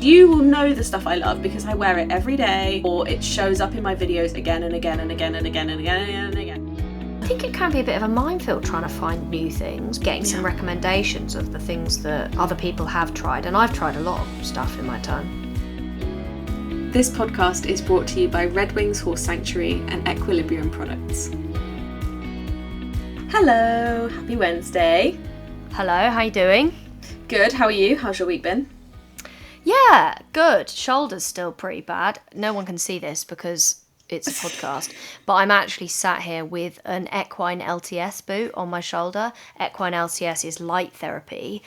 You will know the stuff I love because I wear it every day, or it shows up in my videos again and again and again and again and again and again. I think it can be a bit of a minefield trying to find new things, getting some recommendations of the things that other people have tried, and I've tried a lot of stuff in my time. This podcast is brought to you by Redwings Horse Sanctuary and Equilibrium Products. Hello, happy Wednesday. Hello, how you doing? Good, how are you? How's your week been? Yeah, good. Shoulder's still pretty bad. No one can see this because it's a podcast, but I'm actually sat here with an Equine LTS boot on my shoulder. Equine LTS is light therapy.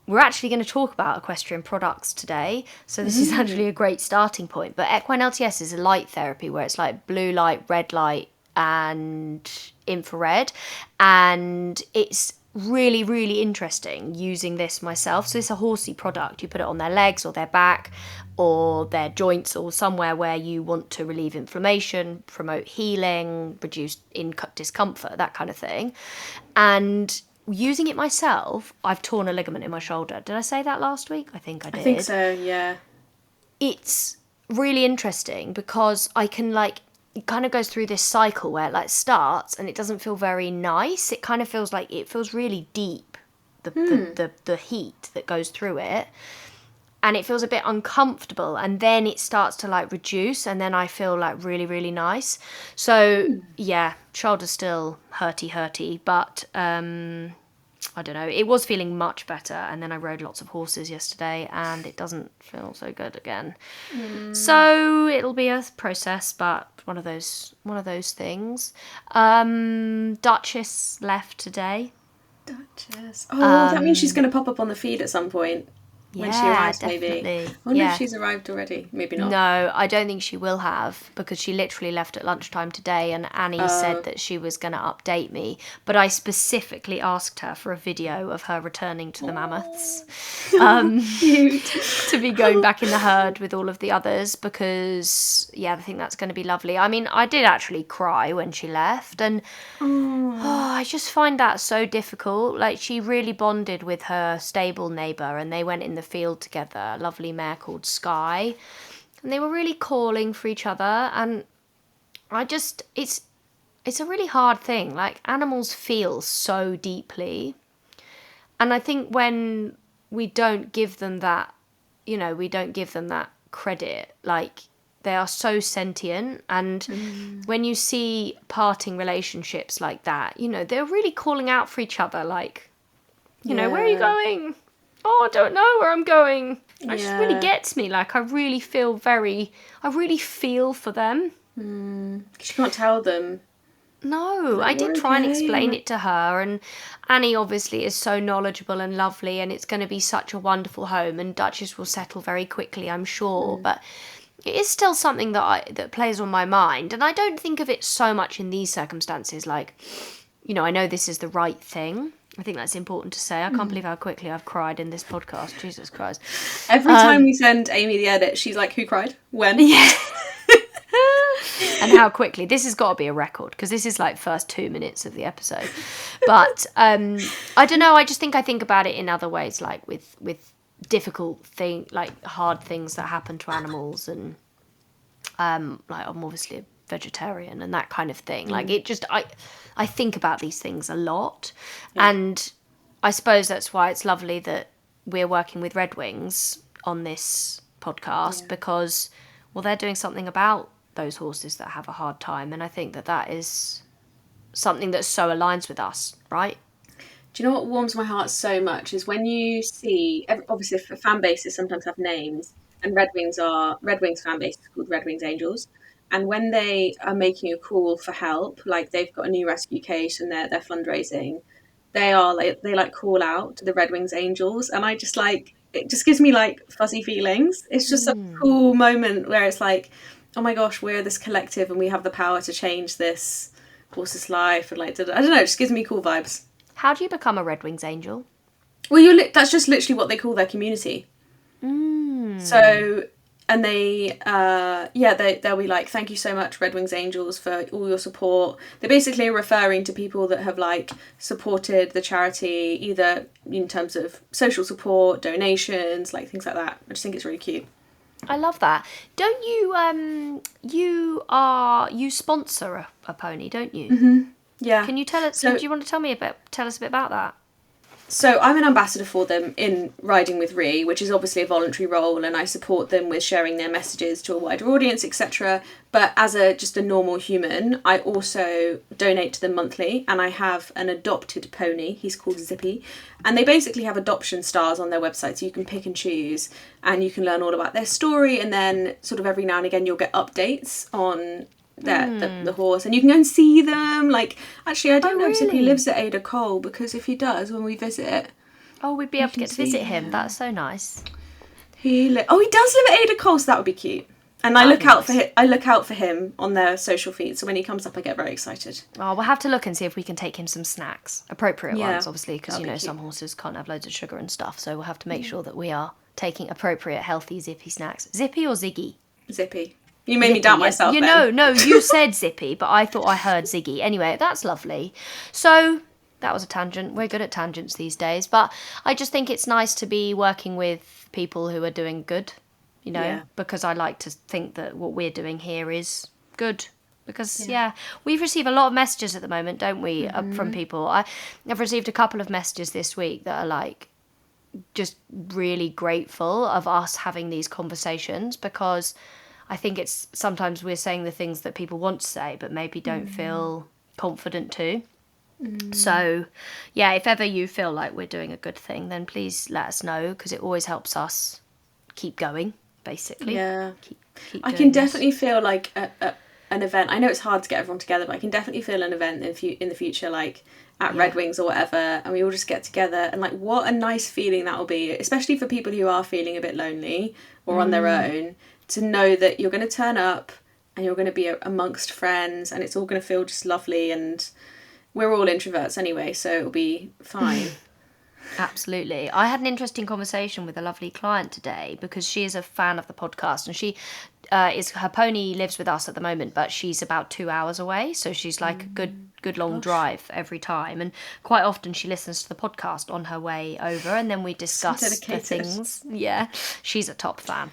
We're actually going to talk about equestrian products today, so this is actually a great starting point. But Equine LTS is a light therapy where it's like blue light, red light, and infrared, and it's really, really interesting using this myself. So it's a horsey product. You put it on their legs or their back or their joints or somewhere where you want to relieve inflammation, promote healing, reduce discomfort, that kind of thing. And using it myself, I've torn a ligament in my shoulder. Did I say that last week? I think I did. I think so, yeah. It's really interesting because I can it kind of goes through this cycle where it starts and it doesn't feel very nice. It kind of feels like it feels really deep, the heat that goes through it. And it feels a bit uncomfortable. And then it starts to reduce and then I feel really, really nice. So yeah, shoulder's still hurty, but I don't know. It was feeling much better, and then I rode lots of horses yesterday, and it doesn't feel so good again. So it'll be a process, but one of those things. Duchess left today. Duchess. Oh, that means she's going to pop up on the feed at some point. When she arrives, definitely. maybe. I wonder if she's arrived already. Maybe not. No, I don't think she will have, because she literally left at lunchtime today, and Annie said that she was going to update me. But I specifically asked her for a video of her returning to the mammoths. Cute. To be going back in the herd with all of the others, because, I think that's going to be lovely. I mean, I did actually cry when she left, and I just find that so difficult. She really bonded with her stable neighbour, and they went in the field together, a lovely mare called Sky, and they were really calling for each other, and it's a really hard thing. Animals feel so deeply, and I think when we don't give them that, credit, they are so sentient, and when you see parting relationships like that, they're really calling out for each other, where are you going? Oh, I don't know where I'm going. It just really gets me. I really feel for them. Because you can't tell them. No, I did try and explain it to her, and Annie obviously is so knowledgeable and lovely, and it's going to be such a wonderful home, and Duchess will settle very quickly, I'm sure, but it is still something that plays on my mind, and I don't think of it so much in these circumstances, I know this is the right thing. I think that's important to say. I can't believe how quickly I've cried in this podcast. Jesus Christ. Every time we send Amy the edit, she's like, who cried? When? Yeah. And how quickly. This has got to be a record, because this is first 2 minutes of the episode. But I don't know. I think about it in other ways, with difficult hard things that happen to animals, and I'm obviously a vegetarian and that kind of thing. I think about these things a lot, and I suppose that's why it's lovely that we're working with Redwings on this podcast, because they're doing something about those horses that have a hard time, and I think that is something that so aligns with us, right? Do you know what warms my heart so much is when you see, obviously fan bases sometimes have names, and Redwings fan base is called Redwings Angels. And when they are making a call for help, they've got a new rescue case and they're fundraising, they call out to the Redwings Angels, and I just it just gives me fuzzy feelings. It's just a cool moment where it's oh my gosh, we're this collective and we have the power to change this horse's life, and I don't know, it just gives me cool vibes. How do you become a Redwings Angel? Well, that's just literally what they call their community. So and they'll be like, thank you so much, Redwings Angels, for all your support. They're basically referring to people that have like supported the charity, either in terms of social support, donations, like things like that. I just think it's really cute. I love that. Don't you you sponsor a pony, don't you? Mm-hmm. Yeah. Can you tell us? So, do you want to tell us a bit about that? So I'm an ambassador for them in Riding with Rhi, which is obviously a voluntary role, and I support them with sharing their messages to a wider audience, etc. But as just a normal human, I also donate to them monthly, and I have an adopted pony. He's called Zippy, and they basically have adoption stars on their website, so you can pick and choose, and you can learn all about their story, and then sort of every now and again you'll get updates on the horse, and you can go and see them. Like, actually, I don't know if Zippy lives at Ada Cole, because if he does, when we visit, we'd be able to get to visit him. That's so nice. He does live at Ada Cole, so that would be cute. And I look out for him on their social feed, so when he comes up I get very excited. Oh, we'll have to look and see if we can take him some snacks, appropriate ones, obviously, because you know some horses can't have loads of sugar and stuff, so we'll have to make sure that we are taking appropriate healthy Zippy snacks. Zippy or Ziggy? Zippy. You made me doubt myself. No, you said Zippy, but I thought I heard Ziggy. Anyway, that's lovely. So that was a tangent. We're good at tangents these days, but I just think it's nice to be working with people who are doing good, you know, because I like to think that what we're doing here is good. Because, we receive a lot of messages at the moment, don't we, from people. I've received a couple of messages this week that are like, just really grateful of us having these conversations, because I think it's sometimes we're saying the things that people want to say but maybe don't feel confident to. So, if ever you feel like we're doing a good thing, then please let us know, because it always helps us keep going, basically. Yeah. Keep I can definitely feel like an event. I know it's hard to get everyone together, but I can definitely feel an event in the future, like at Redwings or whatever, and we all just get together, and like what a nice feeling that will be, especially for people who are feeling a bit lonely or on their own, to know that you're going to turn up and you're going to be amongst friends, and it's all going to feel just lovely, and we're all introverts anyway, so it'll be fine. Absolutely. I had an interesting conversation with a lovely client today, because she is a fan of the podcast, and she her pony lives with us at the moment, but she's about 2 hours away, so she's like a good long drive every time, and quite often she listens to the podcast on her way over, and then we discuss the things. Yeah, she's a top fan.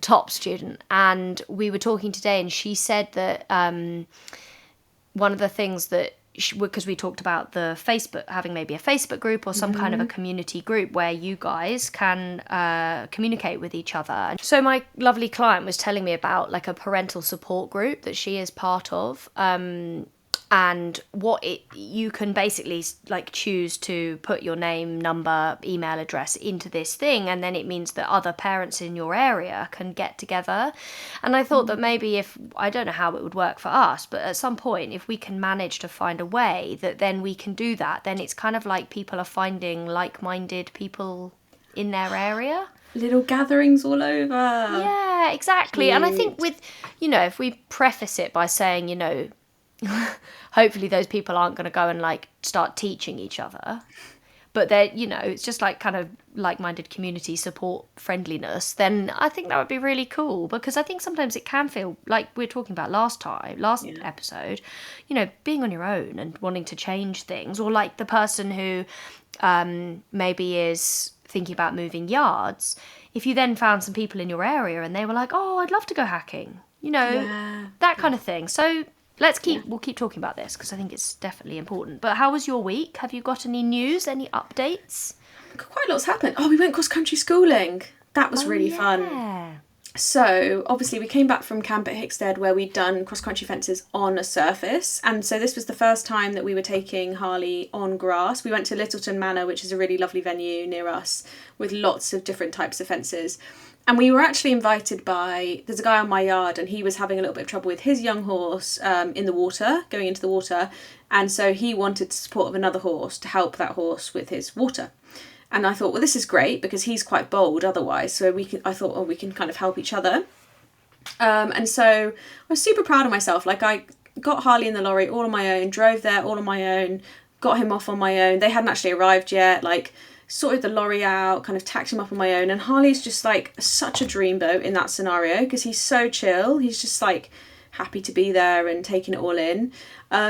Top student. And we were talking today, and she said that one of the things that, because we talked about the Facebook, having maybe a Facebook group or some kind of a community group where you guys can communicate with each other. So my lovely client was telling me about like a parental support group that she is part of, and you can basically like choose to put your name, number, email address into this thing, and then it means that other parents in your area can get together. And I thought that maybe I don't know how it would work for us, but at some point if we can manage to find a way that then we can do that, then it's kind of like people are finding like-minded people in their area. Little gatherings all over. Yeah, exactly. Cute. And I think with, if we preface it by saying, hopefully those people aren't going to go and like start teaching each other, but they're, it's just like kind of like-minded community support friendliness, then I think that would be really cool, because I think sometimes it can feel like we were talking about last episode, being on your own and wanting to change things, or like the person who maybe is thinking about moving yards, if you then found some people in your area and they were like, oh, I'd love to go hacking, that kind of thing. So we'll keep talking about this, because I think it's definitely important. But how was your week? Have you got any news, any updates? Quite a lot's happened. Oh, we went cross-country schooling. That was really fun. So, obviously, we came back from camp at Hickstead, where we'd done cross-country fences on a surface. And so this was the first time that we were taking Harley on grass. We went to Littleton Manor, which is a really lovely venue near us, with lots of different types of fences. And we were actually invited there's a guy on my yard, and he was having a little bit of trouble with his young horse going into the water. And so he wanted the support of another horse to help that horse with his water. And I thought, well, this is great, because he's quite bold otherwise. So we can kind of help each other. And so I was super proud of myself. Like, I got Harley in the lorry all on my own, drove there all on my own, got him off on my own. They hadn't actually arrived yet. Like, sorted the lorry out, kind of tacked him up on my own. And Harley's just like such a dreamboat in that scenario because he's so chill. He's just like happy to be there and taking it all in.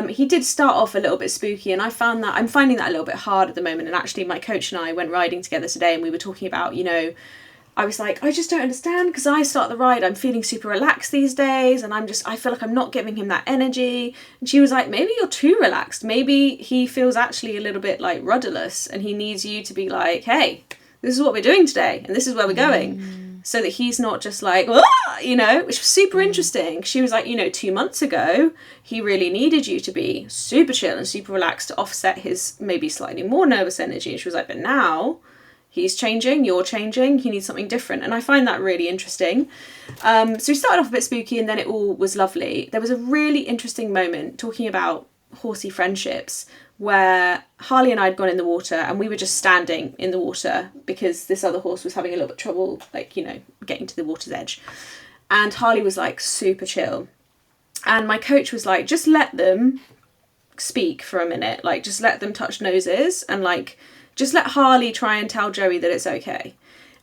He did start off a little bit spooky, and I'm finding that a little bit hard at the moment. And actually my coach and I went riding together today, and we were talking about, I was like, I just don't understand, because I start the ride, I'm feeling super relaxed these days, and I feel like I'm not giving him that energy. And she was like, maybe you're too relaxed. Maybe he feels actually a little bit like rudderless, and he needs you to be like, hey, this is what we're doing today, and this is where we're going. So that he's not just like, which was super interesting. She was like, 2 months ago, he really needed you to be super chill and super relaxed to offset his maybe slightly more nervous energy. And she was like, but now he's changing, you're changing, he needs something different. And I find that really interesting. So we started off a bit spooky, and then it all was lovely. There was a really interesting moment talking about horsey friendships where Harley and I had gone in the water, and we were just standing in the water because this other horse was having a little bit of trouble, getting to the water's edge. And Harley was like super chill. And my coach was like, just let them speak for a minute. Just let them touch noses, and just let Harley try and tell Joey that it's okay.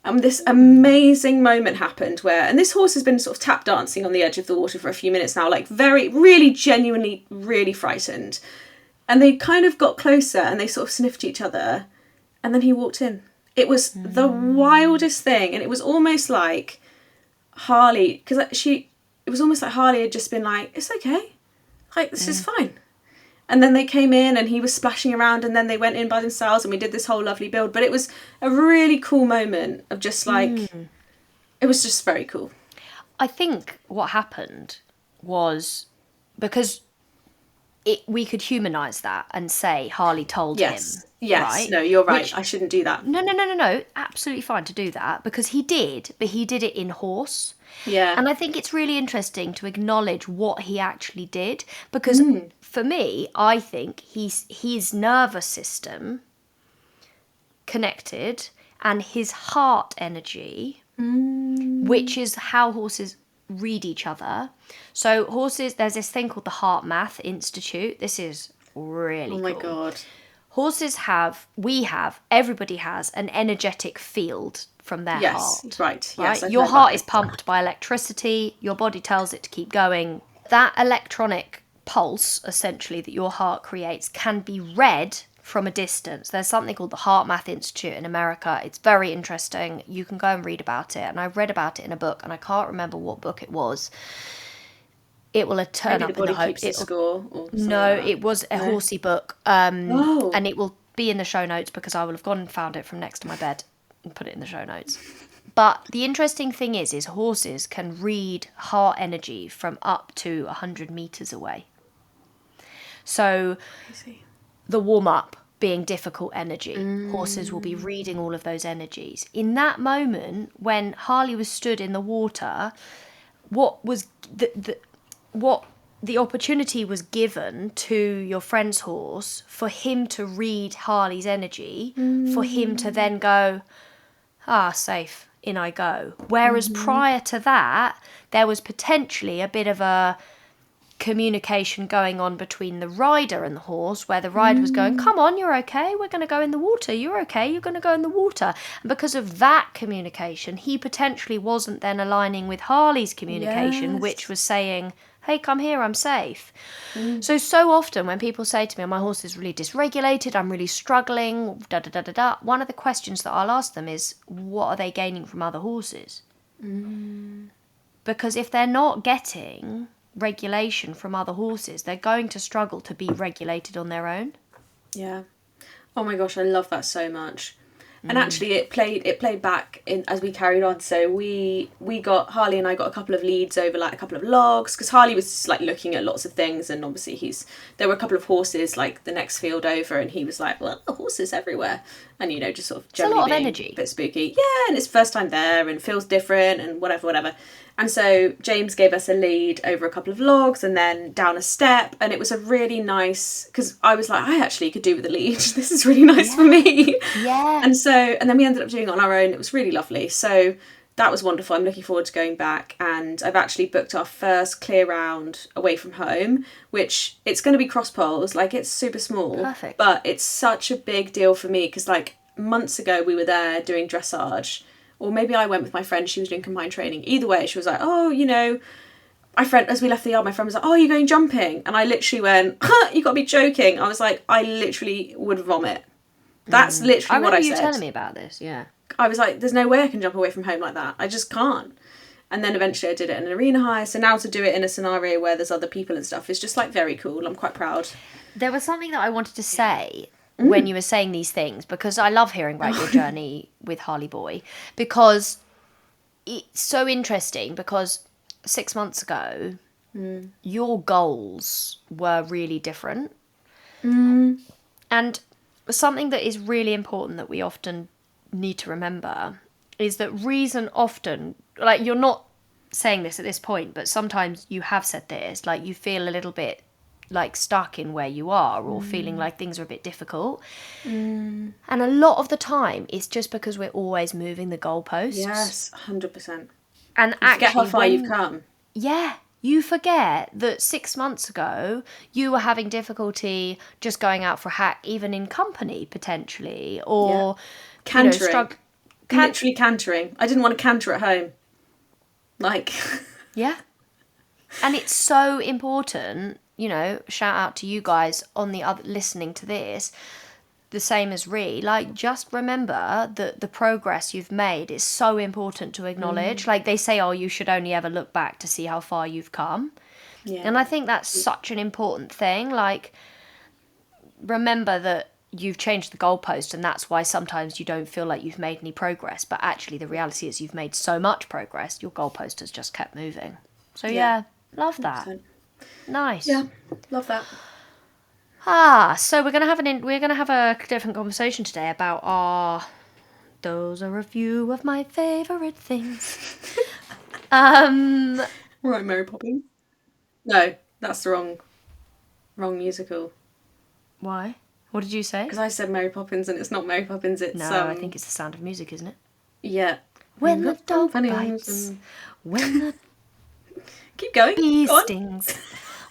And this amazing moment happened and this horse has been sort of tap dancing on the edge of the water for a few minutes now, very, really genuinely, really frightened. And they kind of got closer and they sort of sniffed each other. And then he walked in. It was the wildest thing. And it was almost like Harley, it was almost like Harley had just been like, it's okay. This is fine. And then they came in and he was splashing around, and then they went in by themselves and we did this whole lovely build. But it was a really cool moment of just it was just very cool. I think what happened was because we could humanise that and say Harley told him. Yes, right? No, you're right. I shouldn't do that. No. Absolutely fine to do that, because he did, but he did it in horse. Yeah. And I think it's really interesting to acknowledge what he actually did, because for me, I think his nervous system connected and his heart energy, which is how horses read each other. So horses, there's this thing called the Heart Math Institute. This is really cool. Oh my God. Horses everybody has an energetic field from their heart. Right. Yes, Your heart is pumped by electricity. Your body tells it to keep going. That electronic pulse, essentially, that your heart creates can be read from a distance. There's something called the Heart Math Institute in America. It's very interesting. You can go and read about it. And I read about it in a book, and I can't remember what book it was. It will turn up in the hope. No, it was a horsey book. And it will be in the show notes, because I will have gone and found it from next to my bed and put it in the show notes. But the interesting thing is horses can read heart energy from up to 100 meters away. So the warm-up being difficult energy, horses will be reading all of those energies. In that moment, when Harley was stood in the water, what was the opportunity was given to your friend's horse for him to read Harley's energy, for him to then go, safe, in I go. Whereas prior to that, there was potentially a bit of a communication going on between the rider and the horse, where the rider was going, come on, you're okay, we're going to go in the water, you're okay, you're going to go in the water. And because of that communication, he potentially wasn't then aligning with Harley's communication, which was saying, hey, come here, I'm safe. So often when people say to me, my horse is really dysregulated, I'm really struggling, one of the questions that I'll ask them is, what are they gaining from other horses? Because if they're not getting regulation from other horses, they're going to struggle to be regulated on their own. Yeah. Oh my gosh, I love that so much. And actually it played back in as we carried on. So Harley and I got a couple of leads over a couple of logs, because Harley was looking at lots of things, and obviously there were a couple of horses the next field over, and he was like, well, the horses everywhere, and just sort of generally it's a lot of being energy, a bit spooky. Yeah, and it's first time there and feels different and whatever. And so James gave us a lead over a couple of logs and then down a step, and it was a really nice, because I was like, I actually could do with a lead. This is really nice for me. Yeah. And then we ended up doing it on our own. It was really lovely. So that was wonderful. I'm looking forward to going back, and I've actually booked our first clear round away from home, which it's going to be cross poles. It's super small. Perfect. But it's such a big deal for me, because months ago we were there doing dressage, or maybe I went with my friend, she was doing combined training. Either way, she was like, oh, you know, my friend, as we left the yard, my friend was like, oh, you're going jumping? And I literally went, you got to be joking. I was like, I literally would vomit. That's literally what I said. I remember you telling me about this, yeah. I was like, there's no way I can jump away from home like that. I just can't. And then eventually I did it in an arena high. So now to do it in a scenario where there's other people and stuff is just like very cool. I'm quite proud. There was something that I wanted to say when you were saying these things, because I love hearing about your journey with Harley Boy, because it's so interesting, because 6 months ago, your goals were really different. And something that is really important that we often need to remember is that reason often, like, you're not saying this at this point, but sometimes you have said this, like, you feel a little bit like stuck in where you are, or feeling like things are a bit difficult. And a lot of the time it's just because we're always moving the goalposts. Yes, 100%. And You actually, forget how far you've come. Yeah, you forget that 6 months ago you were having difficulty just going out for a hack, even in company potentially, or Cantering. Literally cantering. I didn't want to canter at home. Like, yeah. And it's so important, you know, shout out to you guys on the other listening to this, the same as Rhi, like, just remember that the progress you've made is so important to acknowledge. Like, they say, oh, you should only ever look back to see how far you've come. yeah. And I think that's such an important thing. Like, remember that you've changed the goalpost, and that's why sometimes you don't feel like you've made any progress. But actually, the reality is you've made so much progress, your goalpost has just kept moving. So, yeah love that. 100%. Nice. Yeah, love that. So we're gonna have a different conversation today about those are a few of my favourite things. Right, Mary Poppins. No, that's the wrong musical. Why? What did you say? Because I said Mary Poppins and it's not Mary Poppins. It's I think it's The Sound of Music, isn't it? Yeah. When the dog bites, when the keep going. bee Go on. stings.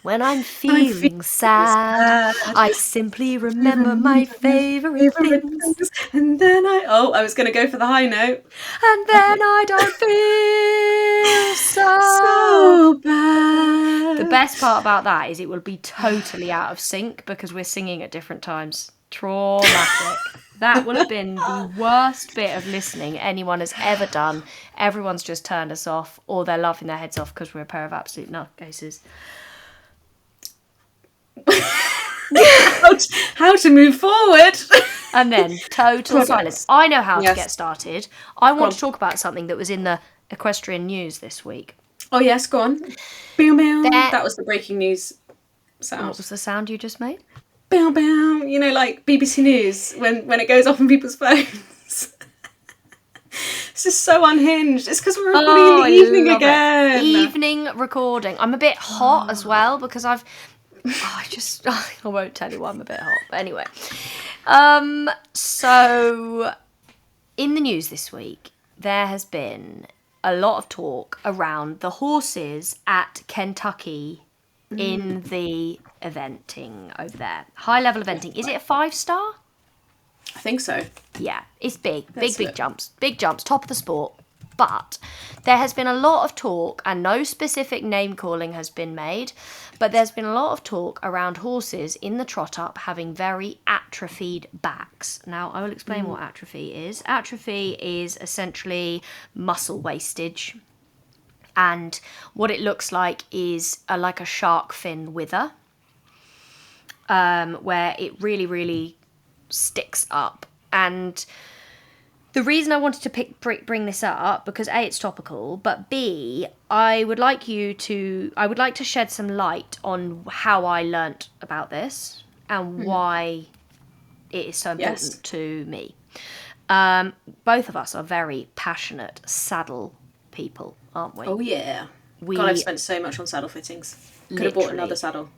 When I'm feeling sad, I simply remember my favourite things. And then I was going to go for the high note. And then I don't feel So bad. The best part about that is it will be totally out of sync because we're singing at different times. Traumatic. That will have been the worst bit of listening anyone has ever done. Everyone's just turned us off, or they're laughing their heads off because we're a pair of absolute nutcases. How to move forward. And then total silence. I know how to get started. I want to talk about something that was in the Equestrian news this week. Oh yes, go on. Bow, bow. That was the breaking news sound. What was the sound you just made? Bow, bow. You know, like BBC News when it goes off on people's phones. It's just so unhinged. It's because we're recording in the evening again. Evening recording. I'm a bit hot as well because I won't tell you why I'm a bit hot. But anyway. So in the news this week, there has been a lot of talk around the horses at Kentucky in the eventing over there. High level eventing. Is it a 5-star? I think so. Yeah, it's big. Big jumps. Big jumps. Top of the sport. But there has been a lot of talk, and no specific name calling has been made, but there's been a lot of talk around horses in the trot up having very atrophied backs. Now, I will explain what atrophy is. Atrophy is essentially muscle wastage. And what it looks like is like a shark fin wither, where it really, really sticks up. And the reason I wanted to bring this up, because A, it's topical, but B, I would like to shed some light on how I learnt about this and why it is so important to me. Both of us are very passionate saddle people, aren't we? Oh yeah. God, I've spent so much on saddle fittings. Could have bought another saddle.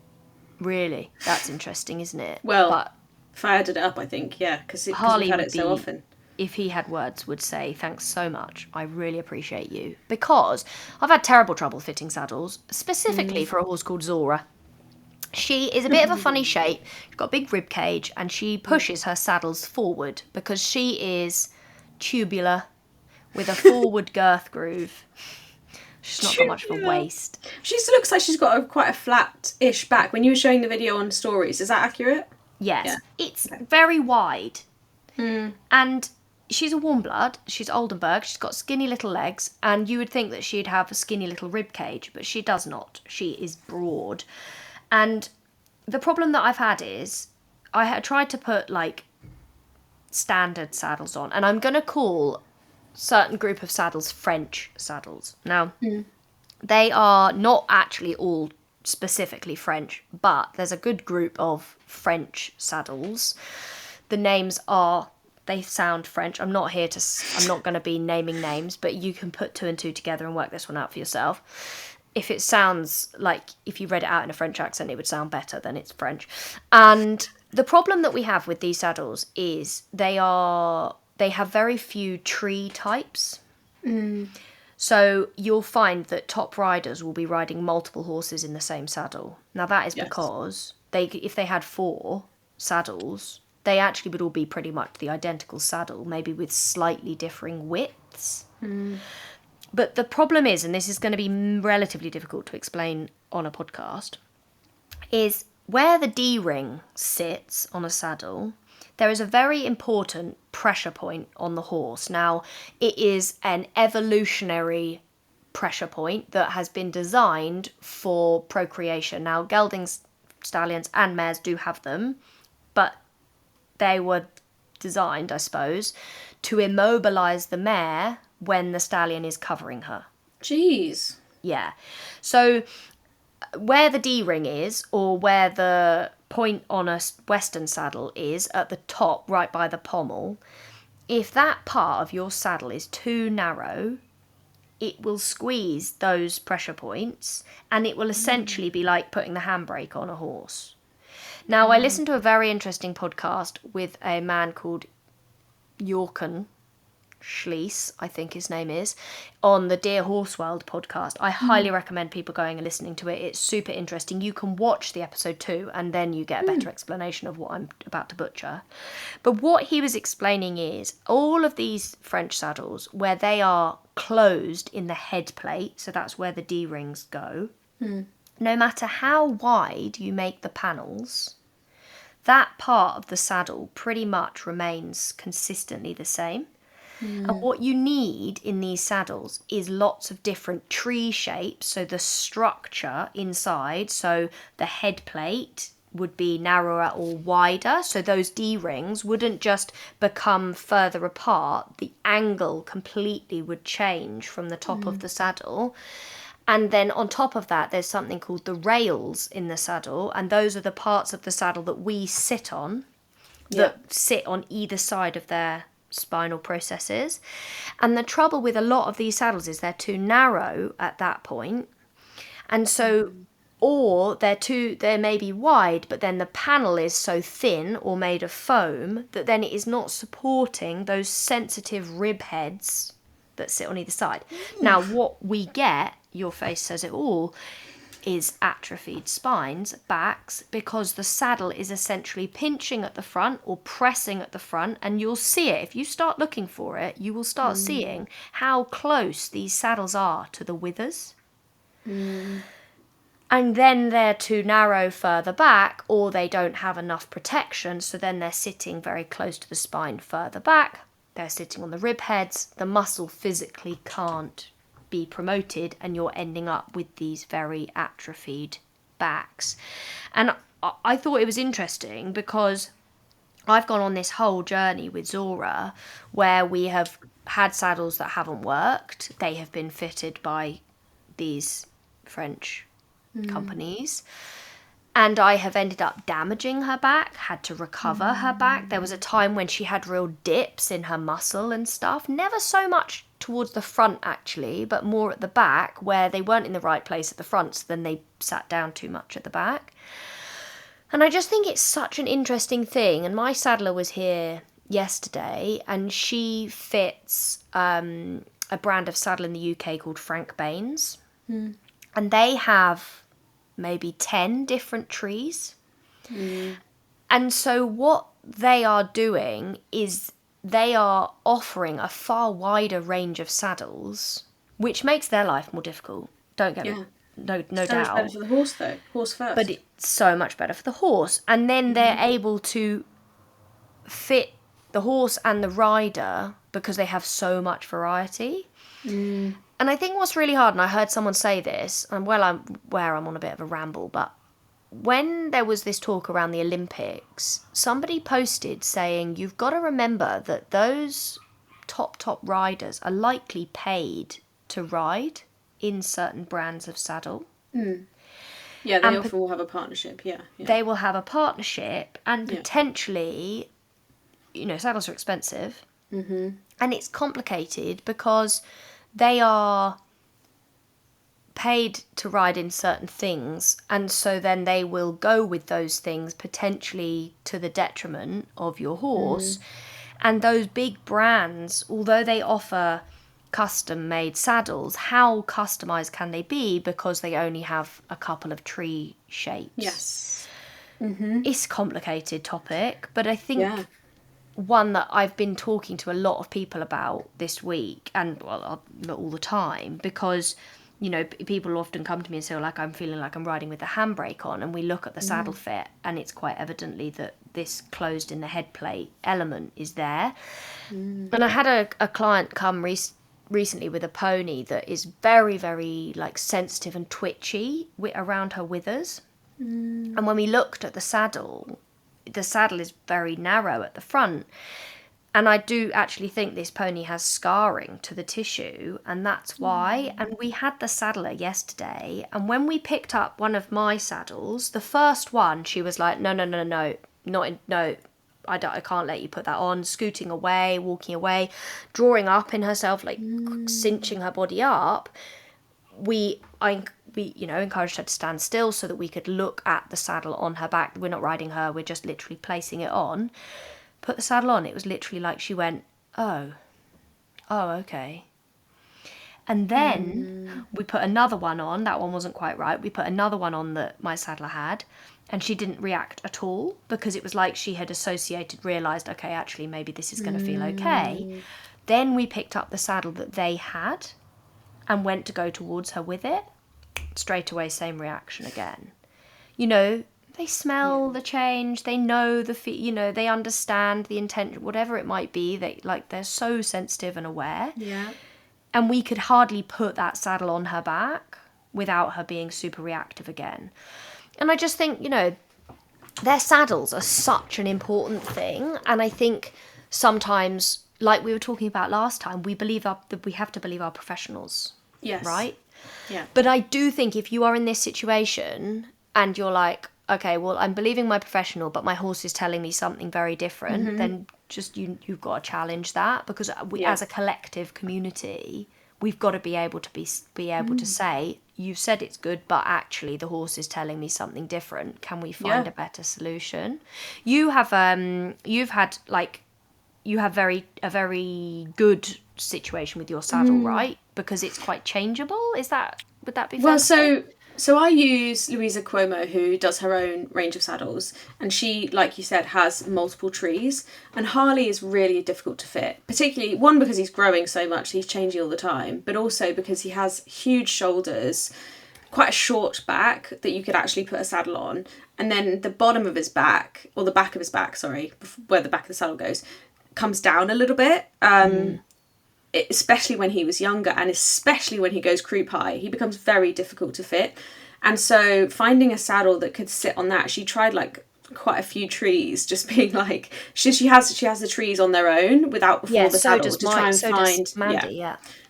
Really? That's interesting, isn't it? Well, but if I added it up, I think, yeah, because we've had it so often. If he had words, would say, thanks so much. I really appreciate you. Because I've had terrible trouble fitting saddles, specifically for a horse called Zora. She is a bit of a funny shape. She's got a big rib cage, and she pushes her saddles forward because she is tubular with a forward girth groove. She's not got much of a waist. She looks like she's got quite a flat-ish back. When you were showing the video on stories, is that accurate? Yes. Yeah. It's very wide. And she's a warm blood. She's Oldenburg. She's got skinny little legs, and you would think that she'd have a skinny little rib cage, but she does not. She is broad. And the problem that I've had is I had tried to put like standard saddles on, and I'm going to call certain group of saddles French saddles. Now, they are not actually all specifically French, but there's a good group of French saddles. The names are, they sound French. I'm not going to be naming names, but you can put 2 and 2 together and work this one out for yourself. If it sounds like, if you read it out in a French accent, it would sound better, then it's French. And the problem that we have with these saddles is they have very few tree types. So you'll find that top riders will be riding multiple horses in the same saddle. Now that is because if they had 4 saddles, they actually would all be pretty much the identical saddle, maybe with slightly differing widths. But the problem is, and this is going to be relatively difficult to explain on a podcast, is where the D-ring sits on a saddle, there is a very important pressure point on the horse. Now, it is an evolutionary pressure point that has been designed for procreation. Now, gelding stallions and mares do have them, but they were designed, I suppose, to immobilise the mare when the stallion is covering her. Jeez. Yeah. So where the D-ring is, or where the point on a Western saddle is at the top, right by the pommel, if that part of your saddle is too narrow, it will squeeze those pressure points, and it will essentially be like putting the handbrake on a horse. Now, I listened to a very interesting podcast with a man called Jorken Schließ, I think his name is, on the Dear Horse World podcast. I highly recommend people going and listening to it. It's super interesting. You can watch the episode too, and then you get a better explanation of what I'm about to butcher. But what he was explaining is all of these French saddles, where they are closed in the head plate, so that's where the D-rings go, no matter how wide you make the panels, that part of the saddle pretty much remains consistently the same. And what you need in these saddles is lots of different tree shapes, so the structure inside, so the head plate would be narrower or wider, so those D-rings wouldn't just become further apart, the angle completely would change from the top of the saddle. And then on top of that, there's something called the rails in the saddle, and those are the parts of the saddle that we sit on, that sit on either side of their spinal processes. And the trouble with a lot of these saddles is they're too narrow at that point, and so or they're maybe wide, but then the panel is so thin or made of foam that then it is not supporting those sensitive rib heads that sit on either side. Now what we get, your face says it all, is atrophied spines, backs, because the saddle is essentially pinching at the front or pressing at the front, and you'll see it. If you start looking for it, you will start seeing how close these saddles are to the withers. And then they're too narrow further back, or they don't have enough protection, so then they're sitting very close to the spine further back. They're sitting on the rib heads. The muscle physically can't be promoted, and you're ending up with these very atrophied backs. And I thought it was interesting because I've gone on this whole journey with Zora where we have had saddles that haven't worked. They have been fitted by these French companies, and I have ended up damaging her back, had to recover her back. There was a time when she had real dips in her muscle and stuff, never so much towards the front actually, but more at the back where they weren't in the right place at the front, so then they sat down too much at the back. And I just think it's such an interesting thing. And my saddler was here yesterday, and she fits a brand of saddle in the UK called Frank Baines. And they have maybe 10 different trees. And so what they are doing is they are offering a far wider range of saddles, which makes their life more difficult. Don't get me, no So doubt. much better for the horse, though. Horse first. But it's so much better for the horse. And then they're able to fit the horse and the rider because they have so much variety. And I think what's really hard, and I heard someone say this, and I'm on a bit of a ramble, but when there was this talk around the Olympics, somebody posted saying, you've got to remember that those top riders are likely paid to ride in certain brands of saddle. Yeah, they often will have a partnership, yeah. They will have a partnership, and potentially, saddles are expensive. And it's complicated because they are paid to ride in certain things, and so then they will go with those things potentially to the detriment of your horse. And those big brands, although they offer custom made saddles, how customized can they be because they only have a couple of tree shapes? Yes. It's a complicated topic, but I think one that I've been talking to a lot of people about this week, and well, not all the time, because people often come to me and say, like, I'm feeling like I'm riding with the handbrake on, and we look at the saddle fit, and it's quite evidently that this closed in the head plate element is there. And I had a client come recently with a pony that is very, very like sensitive and twitchy around her withers. And when we looked at the saddle is very narrow at the front. And I do actually think this pony has scarring to the tissue, and that's why. And we had the saddler yesterday, and when we picked up one of my saddles, the first one, she was like, no, I can't let you put that on, scooting away, walking away, drawing up in herself, like cinching her body up. I encouraged her to stand still so that we could look at the saddle on her back. We're not riding her, we're just literally placing it on. Put the saddle on, it was literally like she went, oh, okay. And then we put another one on, that one wasn't quite right. We put another one on that my saddler had, and she didn't react at all because it was like she had realised, okay, actually maybe this is going to feel okay. Then we picked up the saddle that they had and went to go towards her with it. Straight away, same reaction again. They smell the change, they know they understand the intention, whatever it might be. They're so sensitive and aware. Yeah. And we could hardly put that saddle on her back without her being super reactive again. And I just think, their saddles are such an important thing. And I think sometimes, like we were talking about last time, we have to believe our professionals. Yes. Right? Yeah. But I do think if you are in this situation and you're like, okay, well, I'm believing my professional, but my horse is telling me something very different, then just you've got to challenge that, because as a collective community, we've got to be able to say, you said it's good, but actually the horse is telling me something different. Can we find a better solution? You have a very good situation with your saddle, right? Because it's quite changeable. Would that be fair? Well, so I use Louisa Cuomo, who does her own range of saddles, and she, like you said, has multiple trees. And Harley is really difficult to fit, particularly, one, because he's growing so much, he's changing all the time, but also because he has huge shoulders, quite a short back that you could actually put a saddle on, and then the bottom of his back, or the back of his back, sorry, where the back of the saddle goes, comes down a little bit. Especially when he was younger, and especially when he goes croup high, he becomes very difficult to fit. And so finding a saddle that could sit on that, she tried like quite a few trees, just being like, she has the trees on their own before the saddle to try and find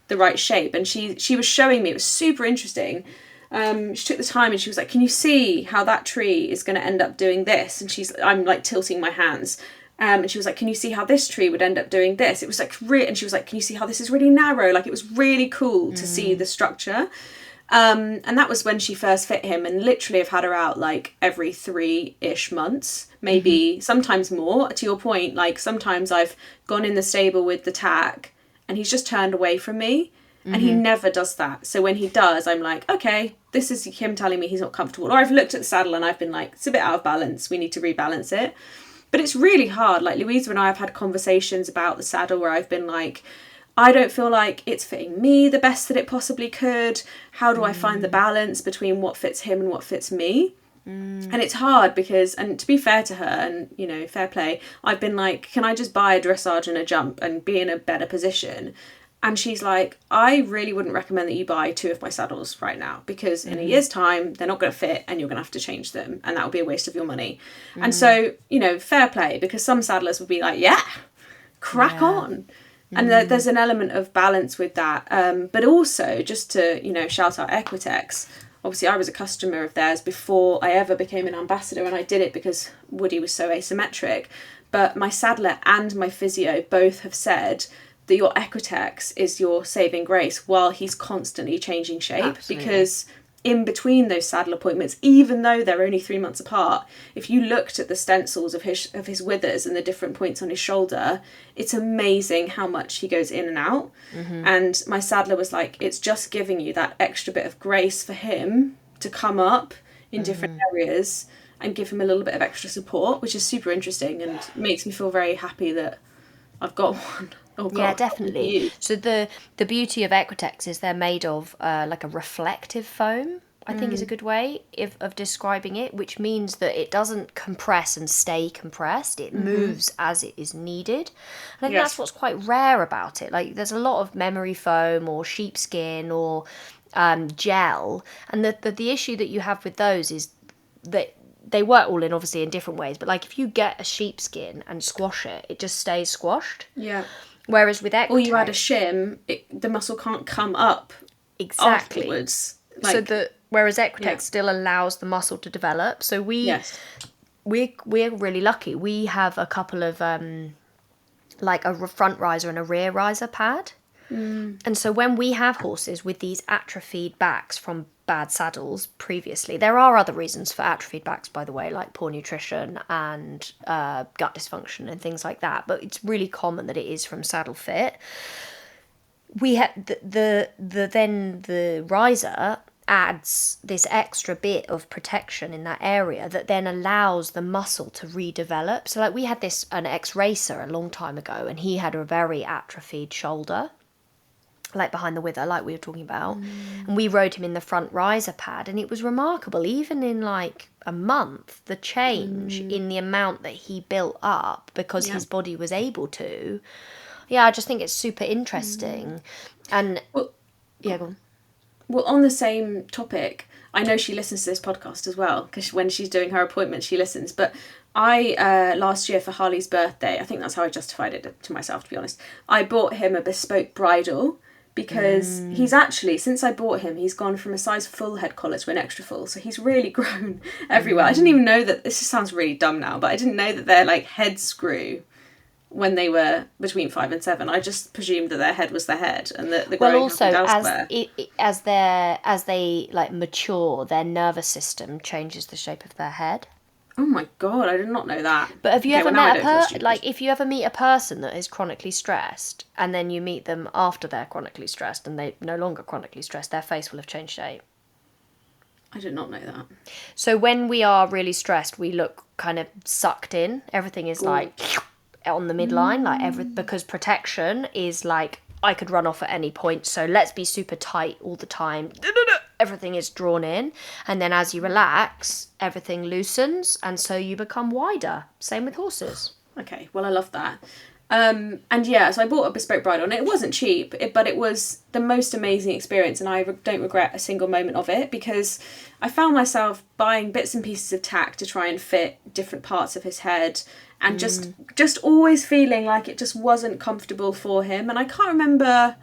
the right shape. And she was showing me, it was super interesting. She took the time and she was like, can you see how that tree is going to end up doing this? And I'm like tilting my hands. And she was like, can you see how this tree would end up doing this? It was like, and she was like, can you see how this is really narrow? Like, it was really cool to see the structure. And that was when she first fit him. And literally I've had her out like every 3-ish months, maybe sometimes more. To your point, like sometimes I've gone in the stable with the tack and he's just turned away from me. And he never does that. So when he does, I'm like, okay, this is him telling me he's not comfortable. Or I've looked at the saddle and I've been like, it's a bit out of balance. We need to rebalance it. But it's really hard. Like Louisa and I have had conversations about the saddle where I've been like, I don't feel like it's fitting me the best that it possibly could. How do I find the balance between what fits him and what fits me? And it's hard because, and to be fair to her and, you know, fair play, I've been like, can I just buy a dressage and a jump and be in a better position? And she's like, I really wouldn't recommend that you buy 2 of my saddles right now, because in a year's time, they're not going to fit and you're going to have to change them. And that would be a waste of your money. And so, you know, fair play, because some saddlers would be like, yeah, crack on. And there's an element of balance with that. But also, just to, you know, shout out Equitex. Obviously, I was a customer of theirs before I ever became an ambassador, and I did it because Woody was so asymmetric. But my saddler and my physio both have said that your Equitex is your saving grace while he's constantly changing shape. Absolutely. Because in between those saddle appointments, even though they're only 3 months apart, if you looked at the stencils of his withers and the different points on his shoulder, it's amazing how much he goes in and out. And my saddler was like, it's just giving you that extra bit of grace for him to come up in different areas and give him a little bit of extra support, which is super interesting and makes me feel very happy that I've got one. Oh, God, yeah, definitely. So the beauty of Equitex is they're made of like a reflective foam, I think is a good way of describing it, which means that it doesn't compress and stay compressed. It moves as it is needed. And I think that's what's quite rare about it. Like there's a lot of memory foam or sheepskin or gel. And the issue that you have with those is that they work all in obviously in different ways. But like if you get a sheepskin and squash it, it just stays squashed. Yeah. Whereas with Equitex... Or you add a shim, the muscle can't come up afterwards. Like, whereas Equitex still allows the muscle to develop. So we're really lucky. We have a couple of like a front riser and a rear riser pad. And so when we have horses with these atrophied backs from bad saddles previously, there are other reasons for atrophied backs, by the way, like poor nutrition and gut dysfunction and things like that. But it's really common that it is from saddle fit. We have the riser adds this extra bit of protection in that area that then allows the muscle to redevelop. So like we had an ex-racer a long time ago, and he had a very atrophied shoulder, like behind the wither, like we were talking about. And we rode him in the front riser pad, and it was remarkable, even in like a month, the change in the amount that he built up because his body was able to. Yeah, I just think it's super interesting. And go on. Well, on the same topic, I know she listens to this podcast as well, because when she's doing her appointments, she listens. But I, last year for Harley's birthday, I think that's how I justified it to myself, to be honest, I bought him a bespoke bridle, because he's actually, since I bought him, he's gone from a size full head collar to an extra full. So he's really grown everywhere. I didn't even know that, this sounds really dumb now, but I didn't know that their like head screw when they were between 5 and 7. I just presumed that their head was their head and that the growing happened elsewhere. As they like mature, their nervous system changes the shape of their head. Oh my God, I did not know that. But have you ever met if you ever meet a person that is chronically stressed and then you meet them after they're chronically stressed and they're no longer chronically stressed, their face will have changed shape? I did not know that. So when we are really stressed, we look kind of sucked in. Everything is like on the midline, because protection is like, I could run off at any point, so let's be super tight all the time. Everything is drawn in, and then as you relax, everything loosens, and so you become wider. Same with horses. Okay, well, I love that. And yeah, so I bought a bespoke bridle, and it wasn't cheap, but it was the most amazing experience, and I don't regret a single moment of it, because I found myself buying bits and pieces of tack to try and fit different parts of his head, and just always feeling like it just wasn't comfortable for him. And I can't remember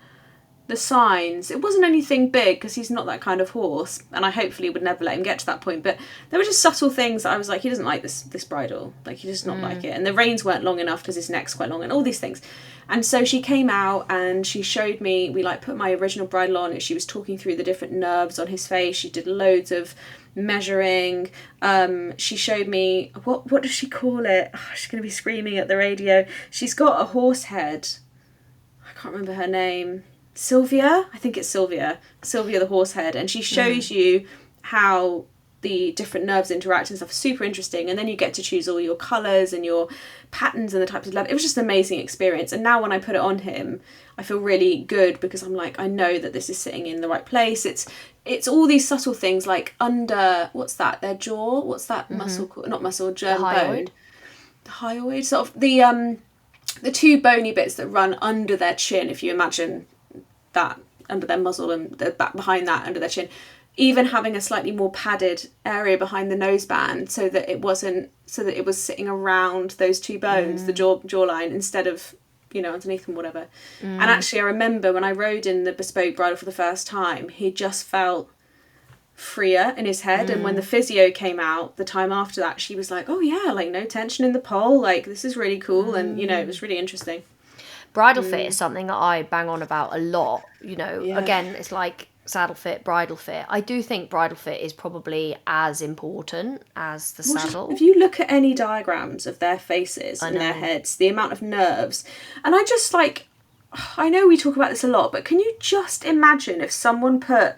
the signs. It wasn't anything big, because he's not that kind of horse, and I hopefully would never let him get to that point, but there were just subtle things that I was like, he doesn't like this bridle, like he does not like it, and the reins weren't long enough because his neck's quite long, and all these things. And so she came out and she showed me, we like put my original bridle on, and she was talking through the different nerves on his face. She did loads of measuring. She showed me, what does she call it? Oh, she's going to be screaming at the radio. She's got a horse head. I can't remember her name. Sylvia. I think it's Sylvia the horsehead, and she shows you how the different nerves interact and stuff. Super interesting. And then you get to choose all your colours and your patterns and the types of leather. It was just an amazing experience. And now when I put it on him, I feel really good because I'm like, I know that this is sitting in the right place. It's all these subtle things like under, what's that, their jaw? What's that muscle called? Not muscle, germ bone. The hyoid. Sort of the two bony bits that run under their chin, if you imagine that under their muzzle and the back behind that under their chin. Even having a slightly more padded area behind the noseband so that it was sitting around those two bones, the jawline, instead of, underneath them, whatever. And actually I remember when I rode in the bespoke bridle for the first time, he just felt freer in his head. And when the physio came out the time after that, she was like, oh yeah, like no tension in the pole, like this is really cool. And it was really interesting. Bridle fit is something that I bang on about a lot. Again, it's like saddle fit, bridle fit. I do think bridle fit is probably as important as the saddle. If you look at any diagrams of their faces and their heads, the amount of nerves, and I just I know we talk about this a lot, but can you just imagine if someone put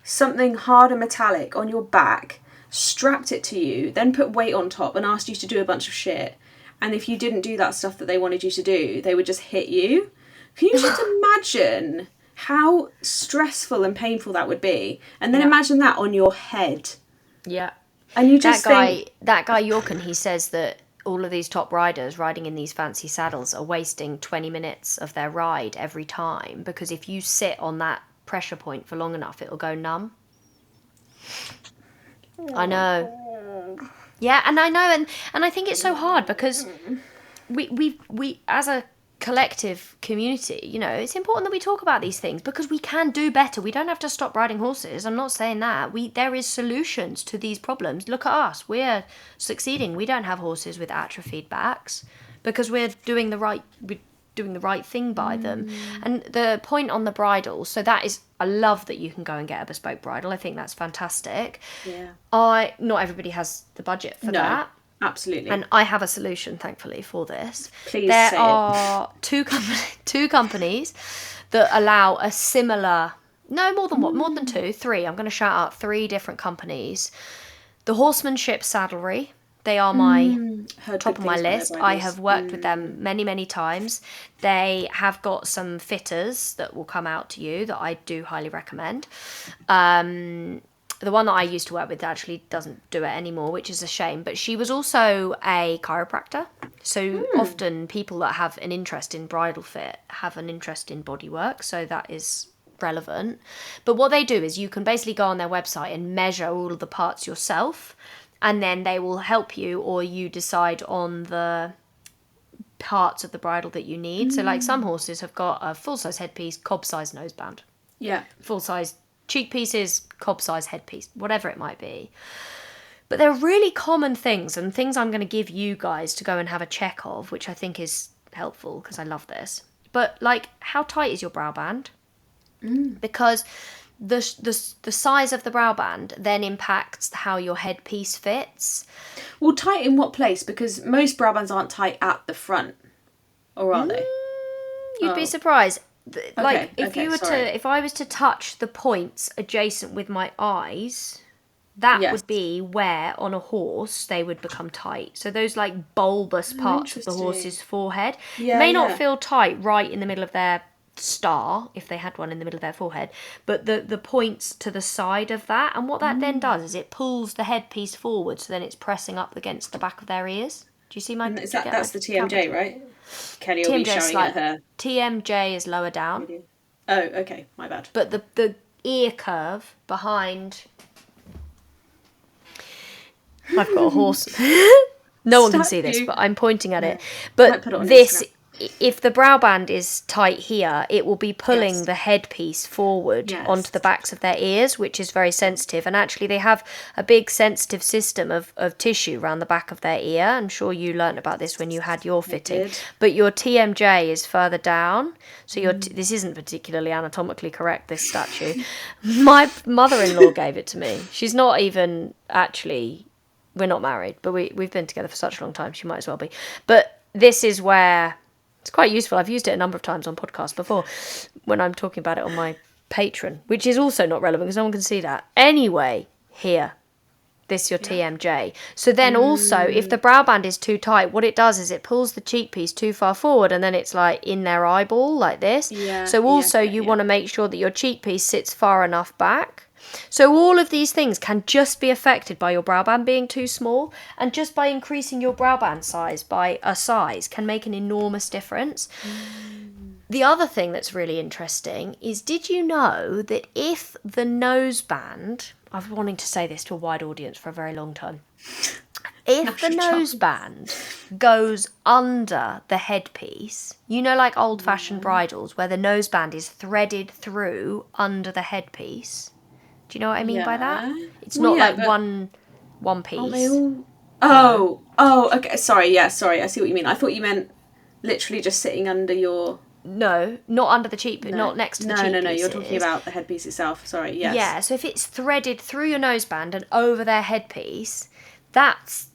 something hard and metallic on your back, strapped it to you, then put weight on top and asked you to do a bunch of shit, and if you didn't do that stuff that they wanted you to do, they would just hit you? Can you just imagine how stressful and painful that would be? And then imagine that on your head. Yeah. And you just that guy Yorkin, he says that all of these top riders riding in these fancy saddles are wasting 20 minutes of their ride every time, because if you sit on that pressure point for long enough, it'll go numb. I know. Yeah, and I know, and I think it's so hard because we as a collective community, it's important that we talk about these things because we can do better. We don't have to stop riding horses. I'm not saying that. There is solutions to these problems. Look at us. We're succeeding. We don't have horses with atrophied backs because we're doing the right thing by them. And the point on the bridle, so that is, I love that you can go and get a bespoke bridle. I think that's fantastic. Yeah. Not everybody has the budget for that. Absolutely. And I have a solution, thankfully, for this. Please there say are two companies that allow a similar, more than two, three. I'm going to shout out 3 different companies. The Horsemanship Saddlery. They are my top of my list. I have worked with them many, many times. They have got some fitters that will come out to you that I do highly recommend. The one that I used to work with actually doesn't do it anymore, which is a shame. But she was also a chiropractor. So often people that have an interest in bridle fit have an interest in bodywork. So that is relevant. But what they do is you can basically go on their website and measure all of the parts yourself. And then they will help you, or you decide on the parts of the bridle that you need. So like some horses have got a full-size headpiece, cob-size noseband. Yeah. Full-size cheek pieces, cob-size headpiece, whatever it might be. But they're really common things, and things I'm going to give you guys to go and have a check of, which I think is helpful because I love this. But like, how tight is your brow band? Because the size of the brow band then impacts how your headpiece fits. Well, tight in what place? Because most brow bands aren't tight at the front, or are they? You'd be surprised. Like if I was to touch the points adjacent with my eyes, that would be where on a horse they would become tight. So those like bulbous parts of the horse's forehead may not feel tight right in the middle of their star, if they had one in the middle of their forehead, but the points to the side of that, and what that then does is it pulls the headpiece forward, so then it's pressing up against the back of their ears. Do you see my? That's the TMJ, right? Kelly will be showing at her. TMJ is lower down. Oh, okay, my bad. But the ear curve behind. I've got a horse. No one can see this, but I'm pointing at it. But this, if the brow band is tight here, it will be pulling the headpiece forward onto the backs of their ears, which is very sensitive. And actually they have a big sensitive system of tissue around the back of their ear. I'm sure you learnt about this when you had your fitting. But your TMJ is further down. So this isn't particularly anatomically correct, this statue. My mother-in-law gave it to me. She's not even actually... We're not married, but we've been together for such a long time, she might as well be. But this is where It's quite useful. I've used it a number of times on podcasts before when I'm talking about it on my Patreon, which is also not relevant because no one can see that. Anyway, here. This your TMJ. So then also, if the brow band is too tight, what it does is it pulls the cheek piece too far forward and then it's like in their eyeball like this. So also you want to make sure that your cheek piece sits far enough back. So all of these things can just be affected by your brow band being too small, and just by increasing your brow band size by a size can make an enormous difference. The other thing that's really interesting is, did you know that if the nose band, I've been wanting to say this to a wide audience for a very long time, if the nose band goes under the headpiece, you know, like old-fashioned bridles where the nose band is threaded through under the headpiece. Do you know what I mean by that? It's not like one piece. Are they all... okay. Sorry, I see what you mean. I thought you meant literally just sitting under your... No, not under the cheek, but not next to the cheek. No, you're talking about the headpiece itself. Sorry, yes. Yeah, so if it's threaded through your noseband and over their headpiece, that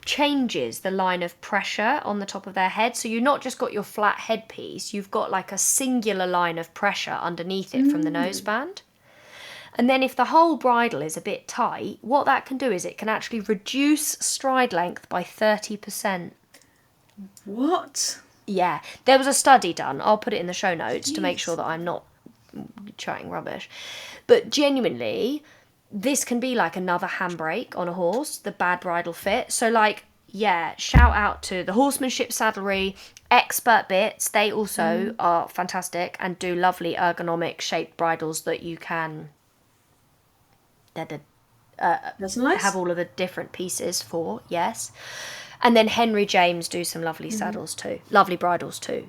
changes the line of pressure on the top of their head. So you've not just got your flat headpiece, you've got like a singular line of pressure underneath it from the noseband. And then if the whole bridle is a bit tight, what that can do is it can actually reduce stride length by 30%. What? Yeah, there was a study done. I'll put it in the show notes to make sure that I'm not chatting rubbish. But genuinely, this can be like another handbrake on a horse, the bad bridle fit. So like, yeah, shout out to the Horsemanship Saddlery, Expert Bits. They also are fantastic and do lovely ergonomic shaped bridles that you can That's nice. have all of the different pieces for, yes. And then Henry James do some lovely saddles too. Lovely bridles too.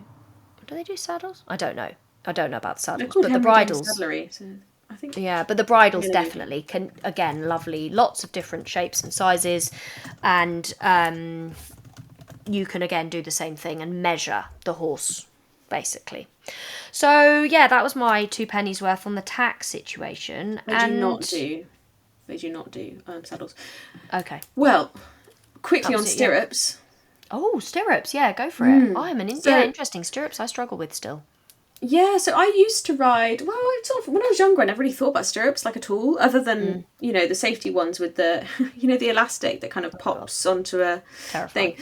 Do they do saddles? I don't know. I don't know about the saddles. But the bridles... Saddlery, so I think... Yeah, but the bridles definitely can, again, lovely. Lots of different shapes and sizes. And you can, again, do the same thing and measure the horse, basically. So, yeah, that was my 2 pennies worth on the tack situation. They do not do saddles. Okay. Well... Quickly on stirrups. Yeah. Oh, stirrups. Yeah, go for it. I'm interesting. Stirrups I struggle with still. Yeah, so I used to ride... Well, when I was younger, I never really thought about stirrups like at all, other than, the safety ones with the, the elastic that kind of pops onto a thing.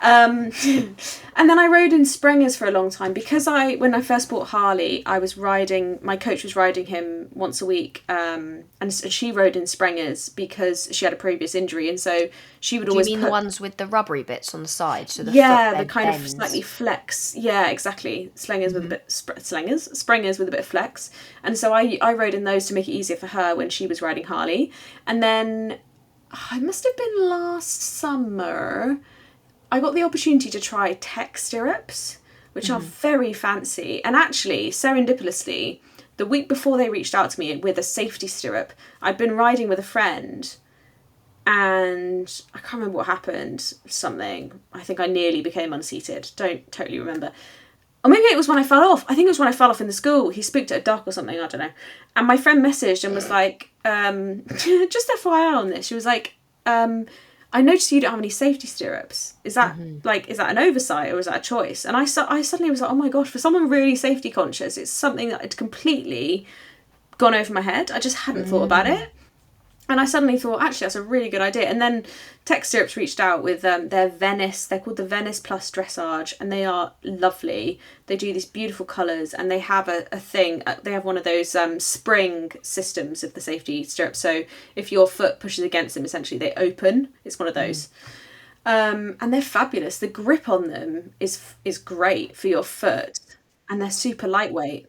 And then I rode in Springers for a long time because when I first bought Harley, my coach was riding him once a week, and she rode in Springers because she had a previous injury, and so she would always. Do you mean the ones with the rubbery bits on the side, so the the kind of slightly flex. Yeah, exactly. Springers with a bit of flex, and so I rode in those to make it easier for her when she was riding Harley, and then it must have been last summer. I got the opportunity to try tech stirrups, which are very fancy. And actually, serendipitously, the week before they reached out to me with a safety stirrup, I'd been riding with a friend and I can't remember what happened. Something. I think I nearly became unseated. Don't totally remember. Or maybe it was when I fell off. I think it was when I fell off in the school. He spooked at a duck or something, I don't know. And my friend messaged and was like, just FYI on this. She was like, I noticed you don't have any safety stirrups. Is that is that an oversight or is that a choice? And I suddenly was like, oh my gosh, for someone really safety conscious, it's something that had completely gone over my head. I just hadn't thought about it. And I suddenly thought, actually, that's a really good idea. And then Tech Stirrups reached out with their Venice. They're called the Venice Plus Dressage, and they are lovely. They do these beautiful colours, and they have a thing. They have one of those spring systems of the safety stirrup. So if your foot pushes against them, essentially they open. It's one of those. And they're fabulous. The grip on them is great for your foot, and they're super lightweight.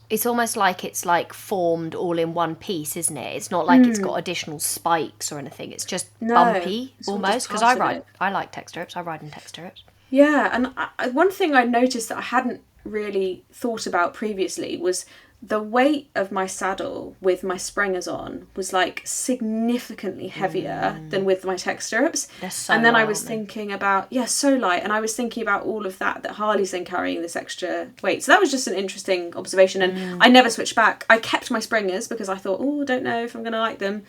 It's almost like it's like formed all in one piece, isn't it? It's not like it's got additional spikes or anything. It's just bumpy almost. Because I like tech stirrups. I ride in tech stirrups. Yeah, and one thing I noticed that I hadn't really thought about previously was the weight of my saddle with my springers on was like significantly heavier than with my tech stirrups. And then I was thinking about, so light. And I was thinking about all of that Harley's then carrying this extra weight. So that was just an interesting observation. And I never switched back. I kept my springers because I thought, I don't know if I'm going to like them.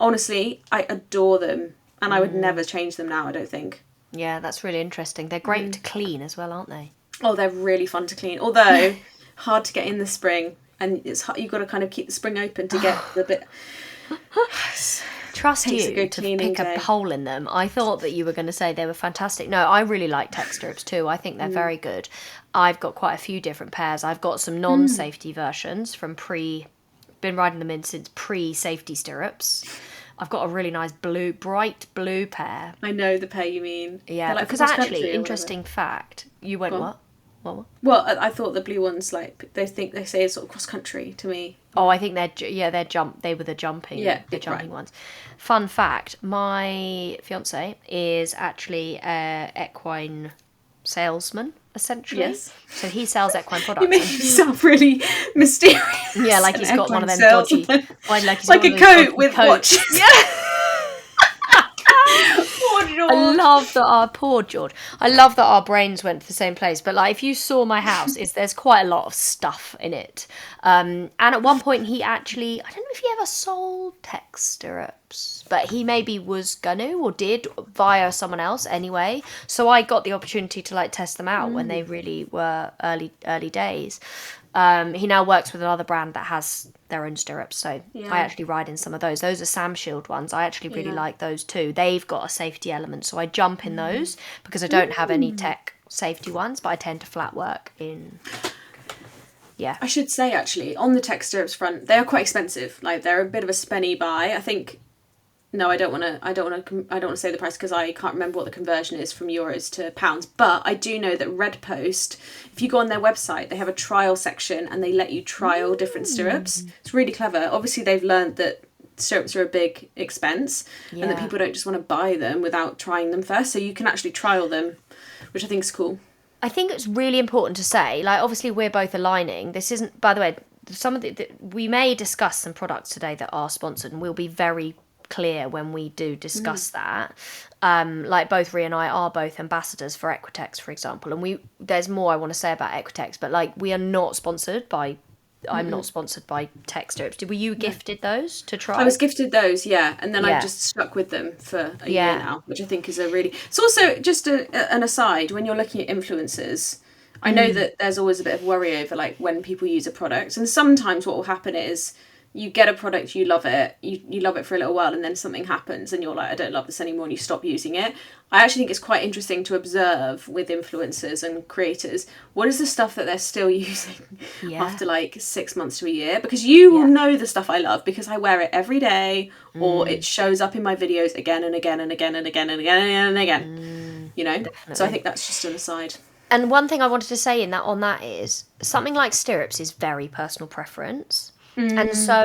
Honestly, I adore them. And I would never change them now, I don't think. Yeah, that's really interesting. They're great to clean as well, aren't they? Oh, they're really fun to clean. Although hard to get in the spring, and you've got to kind of keep the spring open to get the bit. Trust Takes a you good to cleaning pick a day. hole in them. I thought that you were going to say they were fantastic. No, I really like tack stirrups too. I think they're very good. I've got quite a few different pairs. I've got some non-safety versions from been riding them in since pre-safety stirrups. I've got a really nice bright blue pair. I know the pair you mean. Yeah, like because cross country actually, or interesting fact, you went Go on. what? What? Well, I thought the blue ones, like, they say it's sort of cross country to me. Oh, I think they were the jumping right. ones. Fun fact, my fiance is actually a equine salesman, essentially. Yes. So he sells equine products. You make yourself really mysterious. Yeah, like he's got one of them salesman. dodgy, like he's like got a one of those coat dodgy with coats. watches. Yeah. Poor George. I love that our poor George. I love that our brains went to the same place. But like, if you saw my house, there's quite a lot of stuff in it. And at one point, he actually, I don't know if he ever sold tack stirrups, but he maybe was gonna or did via someone else anyway. So I got the opportunity to like test them out when they really were early days. He now works with another brand that has their own stirrups, so I actually ride in some of those. Those are Sam Shield ones. I actually really like those too. They've got a safety element, so I jump in those because I don't have any tech safety ones, but I tend to flat work in. Yeah, I should say actually, on the tack stirrups front, they are quite expensive. Like, they're a bit of a spenny buy. I think. No, I don't want to say the price because I can't remember what the conversion is from euros to pounds. But I do know that Red Post, if you go on their website, they have a trial section and they let you trial different stirrups. It's really clever. Obviously, they've learned that stirrups are a big expense and that people don't just want to buy them without trying them first. So you can actually trial them, which I think is cool. I think it's really important to say, like, obviously we're both aligning. This isn't, by the way, some of we may discuss some products today that are sponsored, and we'll be very clear when we do discuss that. Like, both Rhi and I are both ambassadors for Equitex, for example, and there's more I want to say about Equitex, but like, we are not sponsored by. I'm not sponsored by tack stirrups. Were you gifted those to try? I was gifted those, and then I've just stuck with them for a year now, which I think is it's also just an aside when you're looking at influencers. I know that there's always a bit of worry over like when people use a product, and sometimes what will happen is you get a product, you love it, you love it for a little while, and then something happens and you're like, I don't love this anymore, and you stop using it. I actually think it's quite interesting to observe with influencers and creators, what is the stuff that they're still using after like 6 months to a year? Because you will know the stuff I love because I wear it every day, or it shows up in my videos again and again and again and again and again and again. You know? Definitely. So I think that's just an aside. And one thing I wanted to say on that is something like stirrups is very personal preference. And so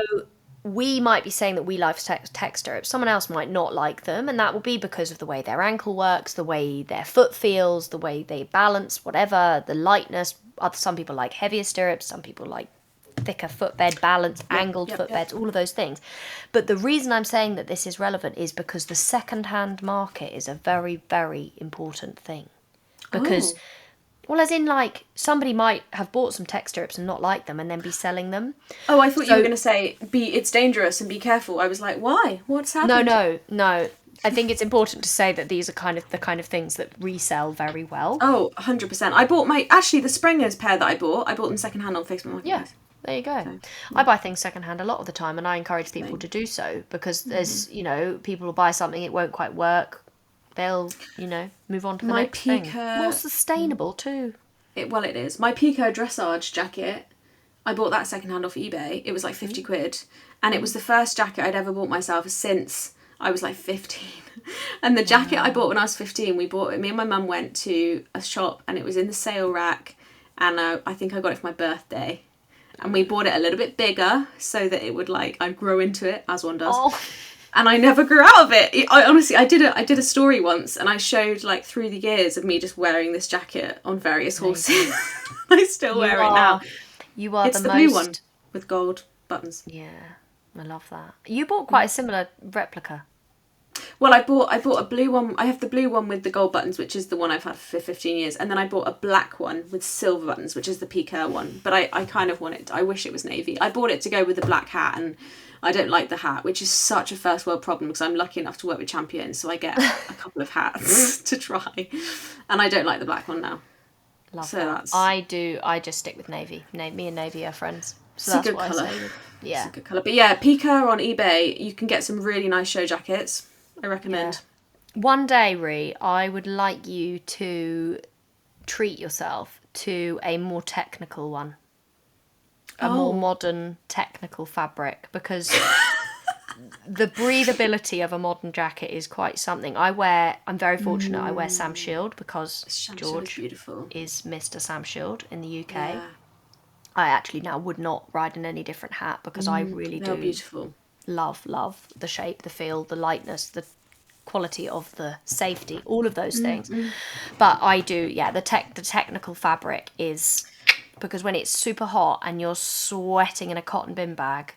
we might be saying that we like tack stirrups. Someone else might not like them, and that will be because of the way their ankle works, the way their foot feels, the way they balance, whatever, the lightness. Some people like heavier stirrups, some people like thicker footbed, balance, angled footbeds, all of those things. But the reason I'm saying that this is relevant is because the second-hand market is a very, very important thing. Because... Well, as in, like, somebody might have bought some tack stirrups and not like them and then be selling them. Oh, I thought you were going to say, it's dangerous and be careful. I was like, why? What's happened? No. I think it's important to say that these are the kind of things that resell very well. Oh, 100%. I bought the Springers pair that I bought them secondhand on Facebook Marketplace. Yeah, there you go. So, I buy things secondhand a lot of the time, and I encourage people to do so because there's, people will buy something, it won't quite work. They'll, move on to the next thing. More sustainable too. It is. My Pico dressage jacket, I bought that secondhand off eBay. It was like 50 quid. And it was the first jacket I'd ever bought myself since I was like 15. And the jacket I bought when I was 15, me and my mum went to a shop and it was in the sale rack. And I think I got it for my birthday. And we bought it a little bit bigger so that it would I'd grow into it, as one does. Oh. And I never grew out of it. I did a story once, and I showed through the years of me just wearing this jacket on various horses. I still wear it now. You are it's the blue one with gold buttons. Yeah, I love that. You bought quite a similar replica. Well, I bought a blue one. I have the blue one with the gold buttons, which is the one I've had for 15 years, and then I bought a black one with silver buttons, which is the Pico one. But I kind of want it. I wish it was navy. I bought it to go with the black hat, and I don't like the hat, which is such a first world problem because I'm lucky enough to work with Champion, so I get a couple of hats to try. And I don't like the black one now. Love So that. I just stick with navy. Me and navy are friends. So it's that's a good what colour. I say. Yeah. It's a good colour. But yeah, Pika on eBay, you can get some really nice show jackets. I recommend. Yeah. One day, Rhi, I would like you to treat yourself to a more technical one. A more modern technical fabric, because the breathability of a modern jacket is quite something. I'm very fortunate. I wear Sam Shield because George is Mr. Sam Shield in the UK. Yeah. I actually now would not ride in any different hat because I really They're do beautiful. love the shape, the feel, the lightness, the quality of the safety, all of those things. But I do, the technical fabric is, because when it's super hot and you're sweating in a cotton bin bag,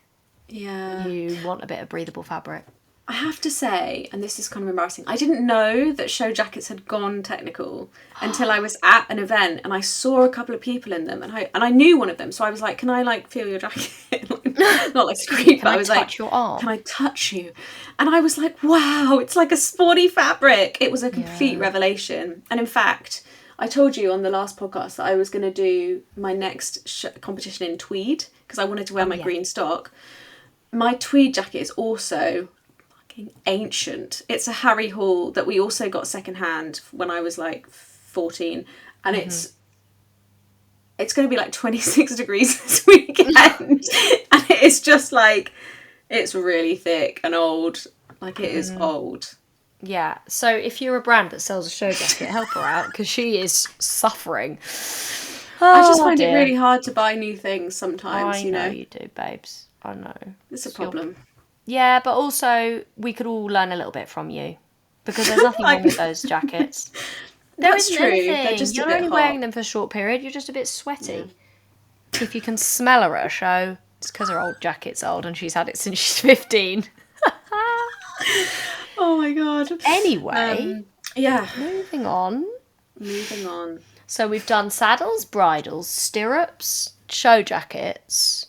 you want a bit of breathable fabric. I have to say, and this is kind of embarrassing, I didn't know that show jackets had gone technical until I was at an event and I saw a couple of people in them, and I knew one of them, so I was like, "Can I like feel your jacket?" Not like creep, but I was like, your arm? "Can I touch you?" And I was like, "Wow, it's like a sporty fabric." It was a complete revelation, and in fact, I told you on the last podcast that I was going to do my next competition in tweed because I wanted to wear my green stock. My tweed jacket is also ancient. It's a Harry Hall that we also got secondhand when I was like 14, and it's going to be like 26 degrees this weekend, and it's just like, it's really thick and old. Like, it is old. Yeah, so if you're a brand that sells a show jacket, help her out because she is suffering. I just find it really hard to buy new things sometimes. I know you do, babes. I know. It's a problem. Yeah, but also we could all learn a little bit from you because there's nothing wrong with those jackets. That's true. They're just You're a bit only hot. wearing them for a short period. You're just a bit sweaty. Yeah. If you can smell her at a show, it's because her old jacket's old and she's had it since she's 15. Oh my god. Anyway, moving on. So we've done saddles, bridles, stirrups, show jackets.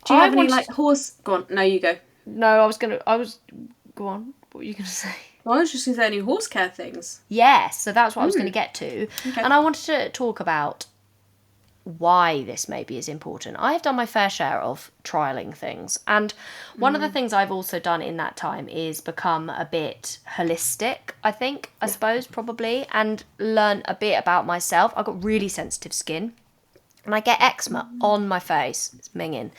Do you have any like horse? Go on. No, you go. No, go on. What were you going to say? Well, I was just going to say any horse care things. Yes, so that's what I was going to get to. Okay. And I wanted to talk about why this maybe is important. I have done my fair share of trialing things, and one of the things I've also done in that time is become a bit holistic, I suppose, probably, and learn a bit about myself. I've got really sensitive skin, and I get eczema on my face. It's minging.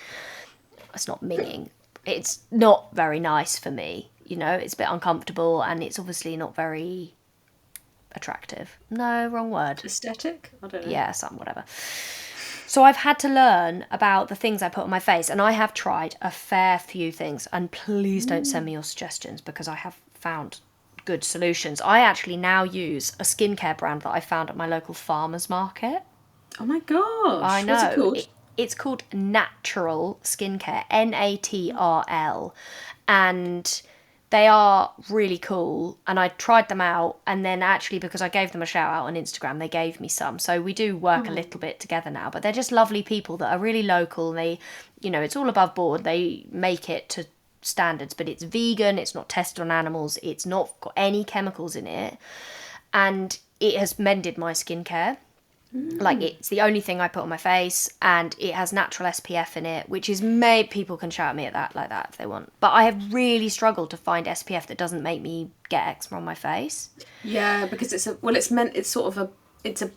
It's not minging. It's not very nice for me. You know, it's a bit uncomfortable, and it's obviously not very attractive. No, wrong word. Aesthetic? I don't know. Yeah, whatever. So I've had to learn about the things I put on my face, and I have tried a fair few things, and please don't send me your suggestions because I have found good solutions. I actually now use a skincare brand that I found at my local farmer's market. Oh my gosh. I know. What's it called? It's called Natural Skincare, Natrl, and they are really cool, and I tried them out, and then actually because I gave them a shout out on Instagram, they gave me some. So we do work a little bit together now, but they're just lovely people that are really local, and they, you know, it's all above board. They make it to standards, but it's vegan, it's not tested on animals, it's not got any chemicals in it, and it has mended my skincare. Like, it's the only thing I put on my face, and it has natural SPF in it, which is people can shout at me at that like that if they want. But I have really struggled to find SPF that doesn't make me get eczema on my face. Yeah, because it's a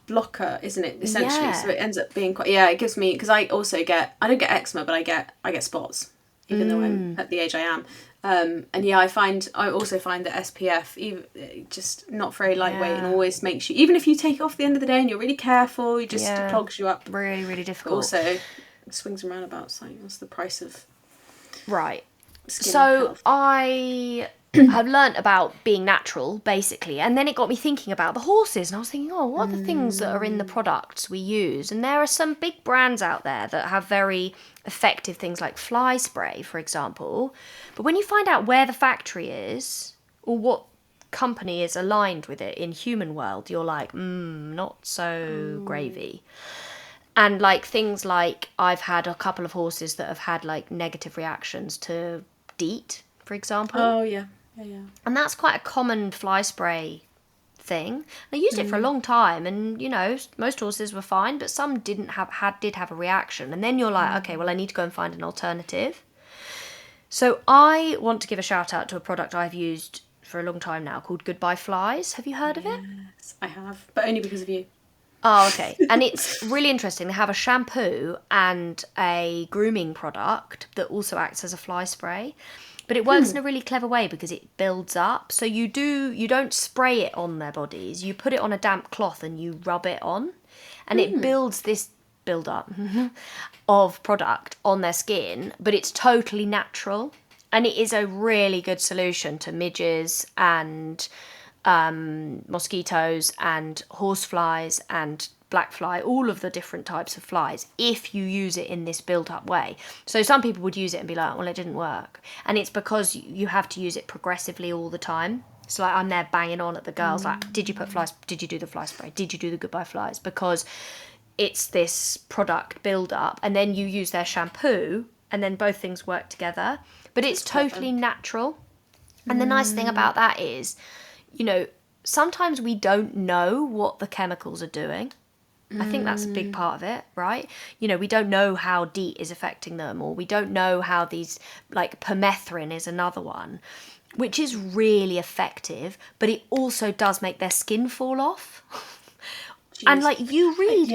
blocker, isn't it? Essentially, yeah. So it ends up being quite. Yeah, it gives me, because I don't get eczema, but I get spots, even though I'm at the age I am. And yeah, I also find that SPF just not very lightweight, and always makes you, even if you take it off at the end of the day and you're really careful, it just clogs you up. Really, really difficult. But also, swings and roundabouts. Like, what's the price of skin health? I have learnt about being natural, basically, and then it got me thinking about the horses, and I was thinking, what are the things that are in the products we use? And there are some big brands out there that have very effective things like fly spray, for example, but when you find out where the factory is or what company is aligned with it in human world, you're like, not so gravy. And like things like, I've had a couple of horses that have had like negative reactions to DEET, for example. Oh yeah. And that's quite a common fly spray thing. I used it for a long time, and most horses were fine, but some did have a reaction, and then you're like, okay, well, I need to go and find an alternative. So I want to give a shout out to a product I've used for a long time now called Goodbye Flies. Have you heard of it? Yes, I have, but only because of you. Oh, okay. And it's really interesting. They have a shampoo and a grooming product that also acts as a fly spray. But it works in a really clever way because it builds up. So you don't spray it on their bodies. You put it on a damp cloth and you rub it on. And it builds this build up of product on their skin, but it's totally natural. And it is a really good solution to midges and mosquitoes and horseflies and black fly, all of the different types of flies, if you use it in this built-up way. So some people would use it and be like, well, it didn't work. And it's because you have to use it progressively all the time. So like, I'm there banging on at the girls, like, did you put flies? Did you do the fly spray? Did you do the Goodbye Flies? Because it's this product build-up, and then you use their shampoo, and then both things work together. But it's totally natural. And the nice thing about that is, sometimes we don't know what the chemicals are doing. I think that's a big part of it, right? We don't know how DEET is affecting them, or we don't know how these, like permethrin is another one, which is really effective, but it also does make their skin fall off. Jeez. And like if you read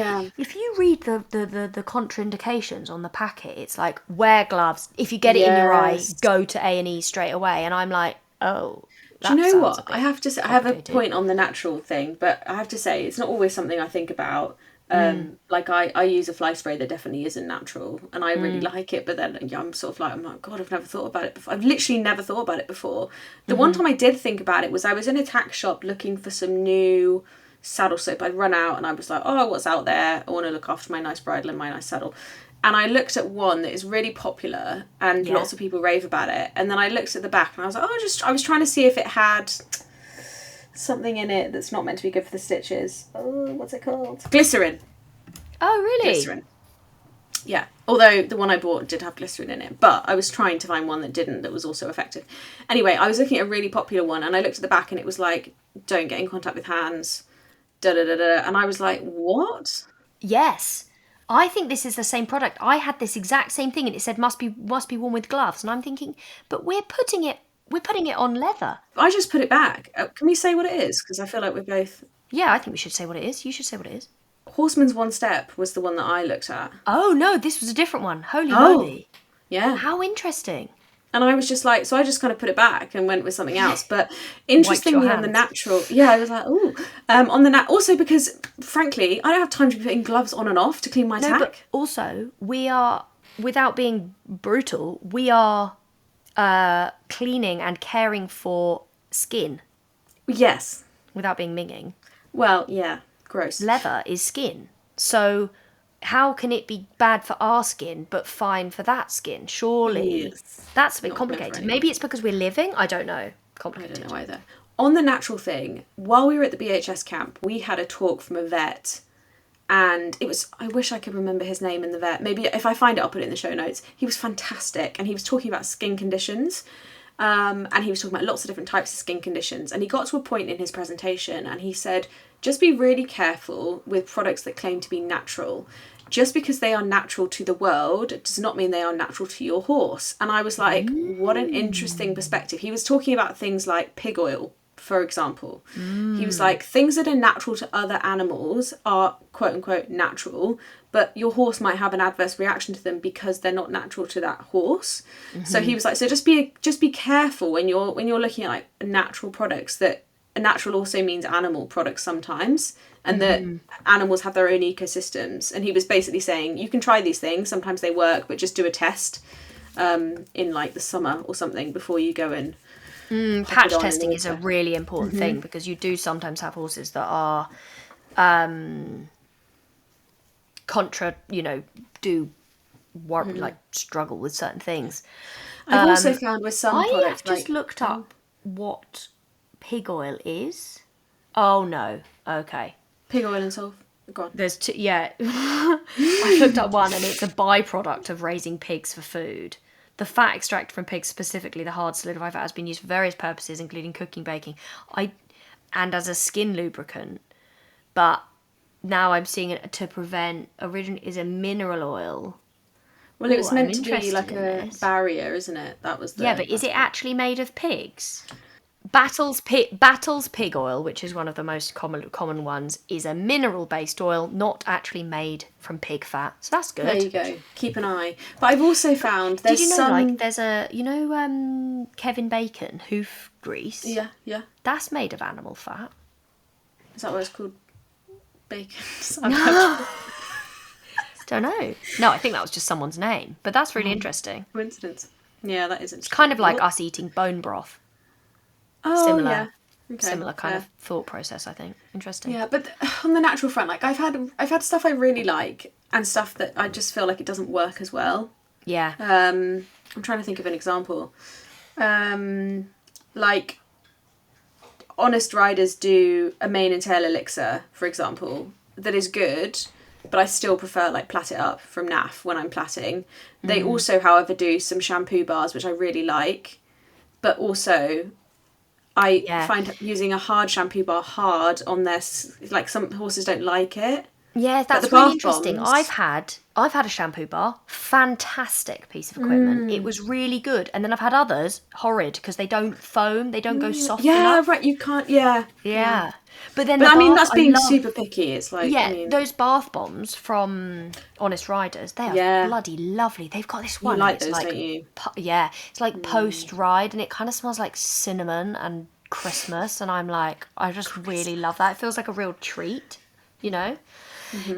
the contraindications on the packet, it's like, wear gloves. If you get it in your eye, go to A&E straight away. And I'm like, oh. Do you know what? I have to say, I have a point on the natural thing, but I have to say it's not always something I think about. Like I use a fly spray that definitely isn't natural, and I really like it, but then I'm sort of like, I'm like, God, I've never thought about it before. I've literally never thought about it before. The one time I did think about it was I was in a tack shop looking for some new saddle soap. I'd run out and I was like, oh, what's out there? I want to look after my nice bridle and my nice saddle. And I looked at one that is really popular and lots of people rave about it. And then I looked at the back and I was like, I was trying to see if it had something in it that's not meant to be good for the stitches. Oh, what's it called? Glycerin. Oh, really? Glycerin. Yeah. Although the one I bought did have glycerin in it, but I was trying to find one that didn't, that was also effective. Anyway, I was looking at a really popular one and I looked at the back and it was like, don't get in contact with hands, and I was like, what? Yes. I think this is the same product. I had this exact same thing and it said must be worn with gloves, and I'm thinking, but we're putting it on leather. I just put it back. Can we say what it is? Because I feel like we're both... Yeah, I think we should say what it is. You should say what it is. Horseman's One Step was the one that I looked at. Oh, no, this was a different one. Holy moly. Yeah. How interesting. And I was just like, so I just kind of put it back and went with something else. But interestingly, on the natural, I was like, ooh. Also because, frankly, I don't have time to be putting gloves on and off to clean my tack. But also, we are, without being brutal, we are cleaning and caring for skin. Yes. Without being minging. Well, yeah, gross. Leather is skin. So how can it be bad for our skin but fine for that skin? Surely that's a bit complicated. Maybe it's because we're living. I don't know. Complicated. I don't know either. On the natural thing, while we were at the BHS camp, we had a talk from a vet, and it was, I wish I could remember his name in the vet. Maybe if I find it, I'll put it in the show notes. He was fantastic, and he was talking about skin conditions, and he was talking about lots of different types of skin conditions, and he got to a point in his presentation and he said, just be really careful with products that claim to be natural. Just because they are natural to the world does not mean they are natural to your horse. And I was like, what an interesting perspective. He was talking about things like pig oil, for example. He was like, things that are natural to other animals are quote unquote natural, but your horse might have an adverse reaction to them because they're not natural to that horse. So he was like, so just be careful when you're looking at like natural products, that natural also means animal products sometimes, and that animals have their own ecosystems. And he was basically saying, you can try these things, sometimes they work, but just do a test in like the summer or something before you go in. Patch testing is a really important thing, because you do sometimes have horses that are struggle with certain things. I've also found with some products, I just looked up what pig oil is. Oh no, okay. Pig oil and sulfur. Go on. There's two, yeah. I looked up one, and it's a byproduct of raising pigs for food. The fat extracted from pigs, specifically the hard solidified fat, has been used for various purposes, including cooking, baking. and as a skin lubricant. But now I'm seeing it to prevent, originally is a mineral oil. Well, it was I'm meant to be interested like in a this. barrier, isn't it? That was the. Yeah, but is it actually made of pigs? Battle's pig oil, which is one of the most common ones, is a mineral-based oil, not actually made from pig fat. So that's good. There you go. Keep an eye. But I've also found there's Did you know, some. like, there's a, Kevin Bacon, hoof grease? Yeah, yeah. That's made of animal fat. Is that what it's called? Bacon. Don't know. No, I think that was just someone's name. But that's really interesting. Coincidence. Yeah, that is interesting. It's kind of like us eating bone broth. Oh, Similar. yeah. Okay, Similar kind of thought process, I think. Interesting. Yeah, but on the natural front, like I've had stuff I really like and stuff that I just feel like it doesn't work as well. Yeah. I'm trying to think of an example. Like Honest Riders do a mane and tail elixir, for example, that is good, but I still prefer like Plait It Up from NAF when I'm plaiting. They also, however, do some shampoo bars, which I really like, but also I find using a hard shampoo bar hard on their, like some horses don't like it. Yeah, that's really interesting. I've had a shampoo bar, fantastic piece of equipment. It was really good. And then I've had others, horrid, because they don't foam, they don't go soft enough. Yeah, right, you can't, Yeah. But then I mean, that's being super picky. It's like, those bath bombs from Honest Riders, they are bloody lovely. They've got this one. You like those, don't you? It's like post-ride, and it kind of smells like cinnamon and Christmas, and I'm like, I just really love that. It feels like a real treat,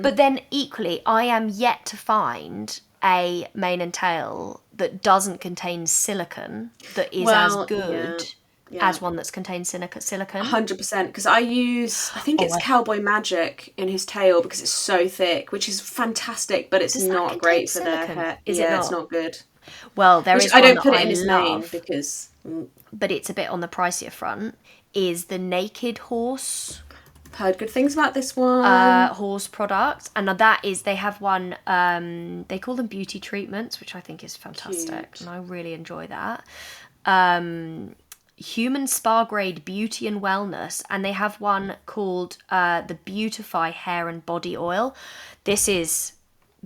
But then equally, I am yet to find a mane and tail that doesn't contain silicone that is as good as one that's contains silicone. 100%, because I think it's Cowboy Magic in his tail because it's so thick, which is fantastic, but it's not great for their hair. Is it not? It's not good. Well, there is I one don't put that it in I his love, mane because... but it's a bit on the pricier front, is the Naked Horse... Heard good things about this one. Horse product, and that is, they have one, they call them beauty treatments, which I think is fantastic. Cute. And I really enjoy that. Human spa grade beauty and wellness, and they have one called the Beautify Hair and Body Oil. This is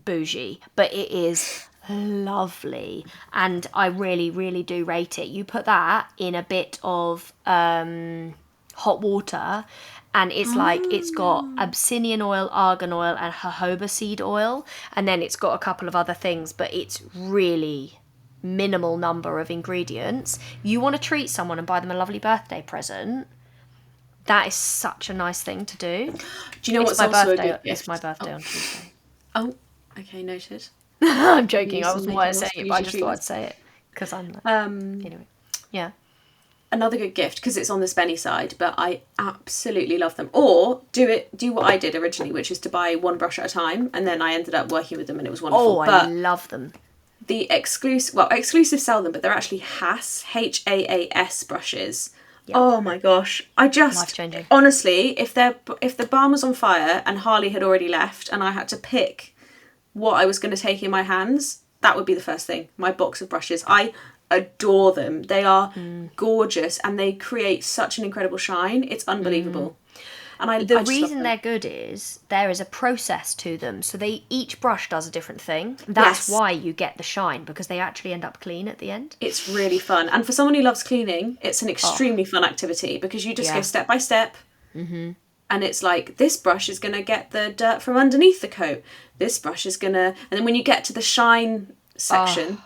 bougie, but it is lovely, and I really, really do rate it. You put that in a bit of hot water, and it's like, it's got Abyssinian oil, argan oil, and jojoba seed oil, and then it's got a couple of other things, but it's really minimal number of ingredients. You want to treat someone and buy them a lovely birthday present, that is such a nice thing to do. Do you know what's also a good gift? It's my birthday on Tuesday. Oh, okay, noted. I'm joking. I wasn't wanting to say it, but I just thought I'd say it because I'm like, anyway. Yeah. Another good gift, because it's on the spenny side, but I absolutely love them. Or do what I did originally, which is to buy one brush at a time, and then I ended up working with them and it was wonderful. I love them. The exclusive sell them, but they're actually HAAS brushes. Yep. Oh my gosh. I just, life-changing. Honestly, if the barn was on fire and Harley had already left and I had to pick what I was going to take in my hands, that would be the first thing. My box of brushes. I adore them. They are gorgeous and they create such an incredible shine. It's unbelievable. And the reason they're good is there is a process to them. So each brush does a different thing. That's why you get the shine, because they actually end up clean at the end. It's really fun. And for someone who loves cleaning, it's an extremely fun activity, because you just go step by step. Mm-hmm. And it's like, this brush is going to get the dirt from underneath the coat. This brush is going to... And then when you get to the shine section...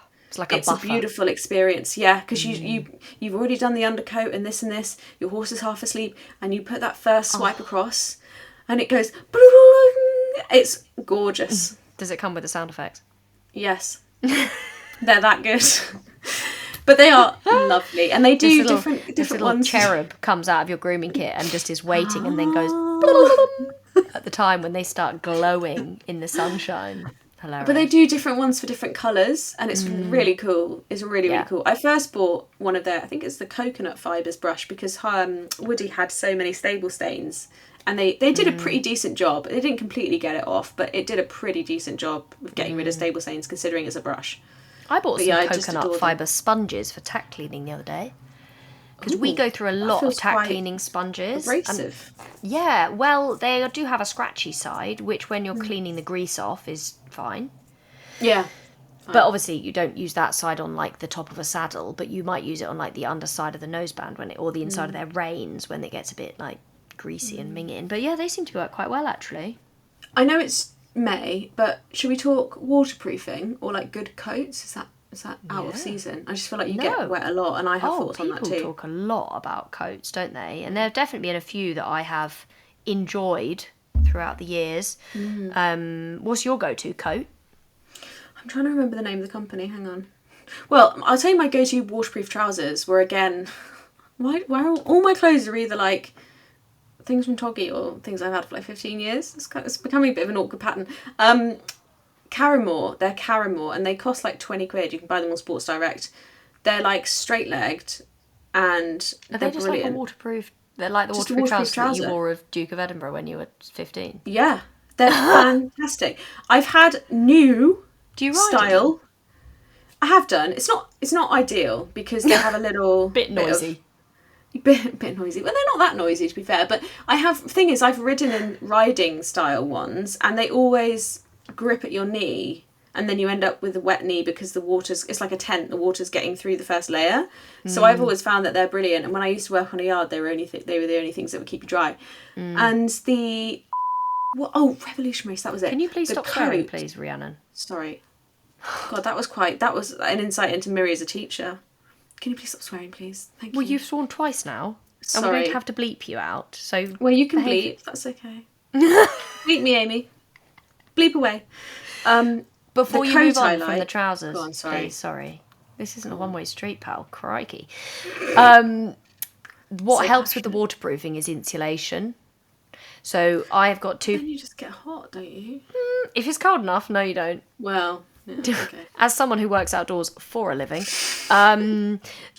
It's a beautiful experience, because you've already done the undercoat and this, your horse is half asleep, and you put that first swipe across, and it goes... It's gorgeous. Does it come with the sound effects? Yes. They're that good. But they are lovely, and they do different ones. Cherub comes out of your grooming kit and just is waiting and then goes... at the time when they start glowing in the sunshine. Hilarious. But they do different ones for different colours, and it's really cool. It's really cool. I first bought one of their, I think it's the coconut fibres brush, because Woody had so many stable stains, and they did a pretty decent job. They didn't completely get it off, but it did a pretty decent job of getting rid of stable stains, considering it's a brush. I bought some coconut fibre sponges for tack cleaning the other day. Because we go through a lot of feels tack quite cleaning sponges. abrasive. Yeah, well, they do have a scratchy side, which when you're cleaning the grease off is fine. Yeah. But obviously you don't use that side on like the top of a saddle, but you might use it on like the underside of the noseband or the inside of their reins when it gets a bit like greasy and minging. But yeah, they seem to work quite well actually. I know it's May, but should we talk waterproofing or like good coats? Is that out of season? I just feel like you get wet a lot, and I have thoughts on that too. People talk a lot about coats, don't they? And there have definitely been a few that I have enjoyed throughout the years. What's your go-to coat? I'm trying to remember the name of the company. Hang on. Well, I'll tell you my go-to waterproof trousers were, again, why all my clothes are either like things from Toggy or things I've had for like 15 years. It's becoming a bit of an awkward pattern. They're Caramore, and they cost like 20 quid. You can buy them on Sports Direct. They're like straight-legged, and they're just brilliant. Like a waterproof. They're like the waterproof trousers that you wore of Duke of Edinburgh when you were 15. Yeah, they're fantastic. I've had new style. I have done. It's not ideal because they have a little bit noisy. Bit noisy. Well, they're not that noisy, to be fair. But thing is, I've ridden in riding style ones, and they always grip at your knee, and then you end up with a wet knee because it's like a tent. The water's getting through the first layer. So I've always found that they're brilliant. And when I used to work on a yard, they were the only things that would keep you dry. And Revolution Race, that was it. Can you please stop swearing, please, Rhiannon? Sorry. God, that was an insight into Miri as a teacher. Can you please stop swearing, please? Thank you. Well, you've sworn twice now. Sorry. And we're going to have to bleep you out. So well, you can bleep. That's okay. Bleep me, Amy. Bleep away. Before you move on from the trousers, go on, sorry. Please, sorry. This isn't a one-way street, pal. Crikey. What helps with the waterproofing is insulation. So I have got two. Then you just get hot, don't you? If it's cold enough, no, you don't. Well, yeah, okay. As someone who works outdoors for a living,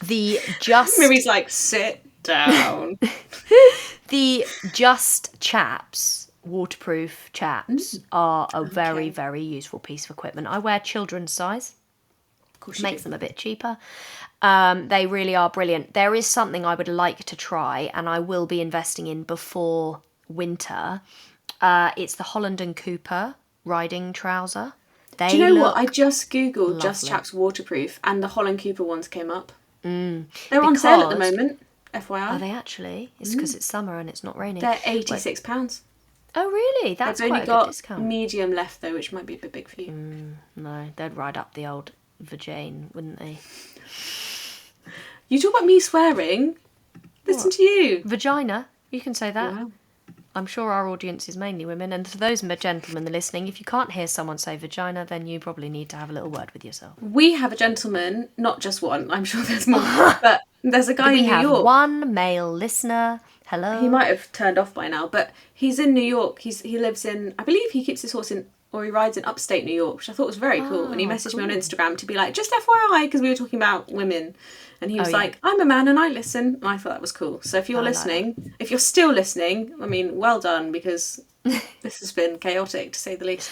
Miri's like, sit down. The Just Chaps, waterproof chaps, are a very, very useful piece of equipment. I wear children's size. Of course, makes them a bit cheaper. They really are brilliant. There is something I would like to try, and I will be investing in before winter. It's the Holland and Cooper riding trouser. Do you know what? I just googled lovely. Just Chaps waterproof, and the Holland Cooper ones came up. They're on sale at the moment. FYI. Are they actually? It's because it's summer and it's not raining. They're £86. Oh really? That's quite a good discount. They've only got medium left though, which might be a bit big for you. No, they'd ride up the old vagine, wouldn't they? You talk about me swearing. Listen to you. Vagina. You can say that. Wow. I'm sure our audience is mainly women, and for those gentlemen listening, if you can't hear someone say vagina, then you probably need to have a little word with yourself. We have a gentleman, not just one, I'm sure there's more, but there's a guy in New York. We have one male listener. Hello. He might have turned off by now, but he's in New York. He lives in, I believe he keeps his horse in, or he rides in upstate New York, which I thought was very cool. And he messaged me on Instagram to be like, just FYI, because we were talking about women. And he was like, I'm a man and I listen. And I thought that was cool. So if you're listening, if you're still listening, I mean, well done, because this has been chaotic, to say the least.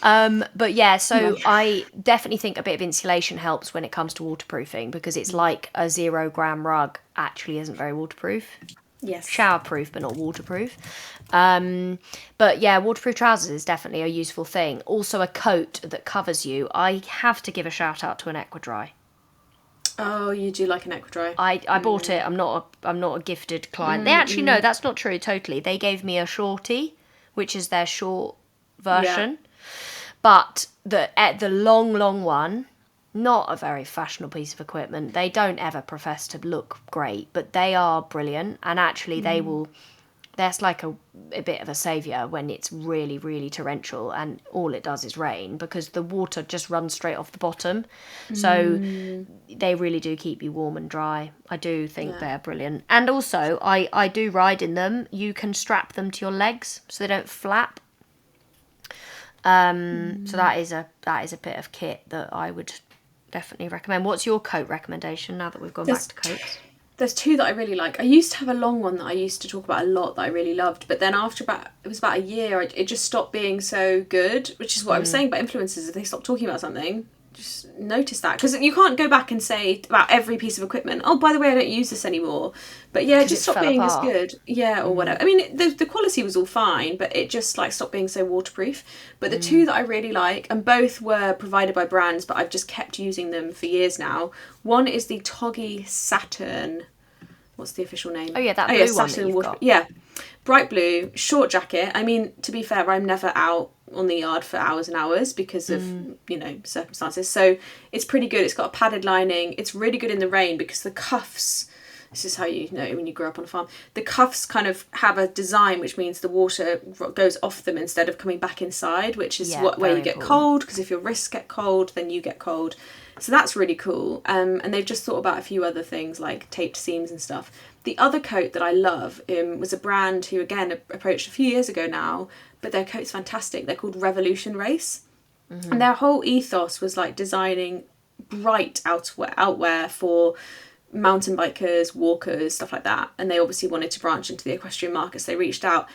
But yeah, so I definitely think a bit of insulation helps when it comes to waterproofing, because it's like a 0 gram rug actually isn't very waterproof. Yes. Showerproof, but not waterproof. But yeah, waterproof trousers is definitely a useful thing. Also a coat that covers you. I have to give a shout out to an Equidry. Oh, you do like an Equidry? I bought it. I'm not a gifted client. They actually no, that's not true. Totally, they gave me a shorty, which is their short version, but the long one, not a very fashionable piece of equipment. They don't ever profess to look great, but they are brilliant, and actually they will. That's like a bit of a saviour when it's really, really torrential and all it does is rain, because the water just runs straight off the bottom. So they really do keep you warm and dry. I do think they're brilliant. And also, I do ride in them. You can strap them to your legs so they don't flap. So that is a bit of kit that I would definitely recommend. What's your coat recommendation now that we've gone back to coats? There's two that I really like. I used to have a long one that I used to talk about a lot that I really loved, but then after about a year, it just stopped being so good, which is what I was saying about influencers. If they stop talking about something, just notice that, because you can't go back and say about every piece of equipment, oh, by the way, I don't use this anymore. But yeah, just stop being as good. Yeah, or whatever. I mean, the quality was all fine, but it just like stopped being so waterproof. But the two that I really like, and both were provided by brands, but I've just kept using them for years now. One is the Toggy Saturn. What's the official name? Oh yeah, that blue one that you've got. Yeah, bright blue, short jacket. I mean, to be fair, I'm never out on the yard for hours and hours because of, circumstances. So it's pretty good. It's got a padded lining. It's really good in the rain because the cuffs, this is how you know when you grow up on a farm, the cuffs kind of have a design which means the water goes off them instead of coming back inside, which is where you get cold, because if your wrists get cold, then you get cold. So that's really cool. And they've just thought about a few other things like taped seams and stuff. The other coat that I love was a brand who, again, approached a few years ago now, but their coat's fantastic. They're called Revolution Race. And their whole ethos was like designing bright outwear for mountain bikers, walkers, stuff like that. And they obviously wanted to branch into the equestrian market, so they reached out.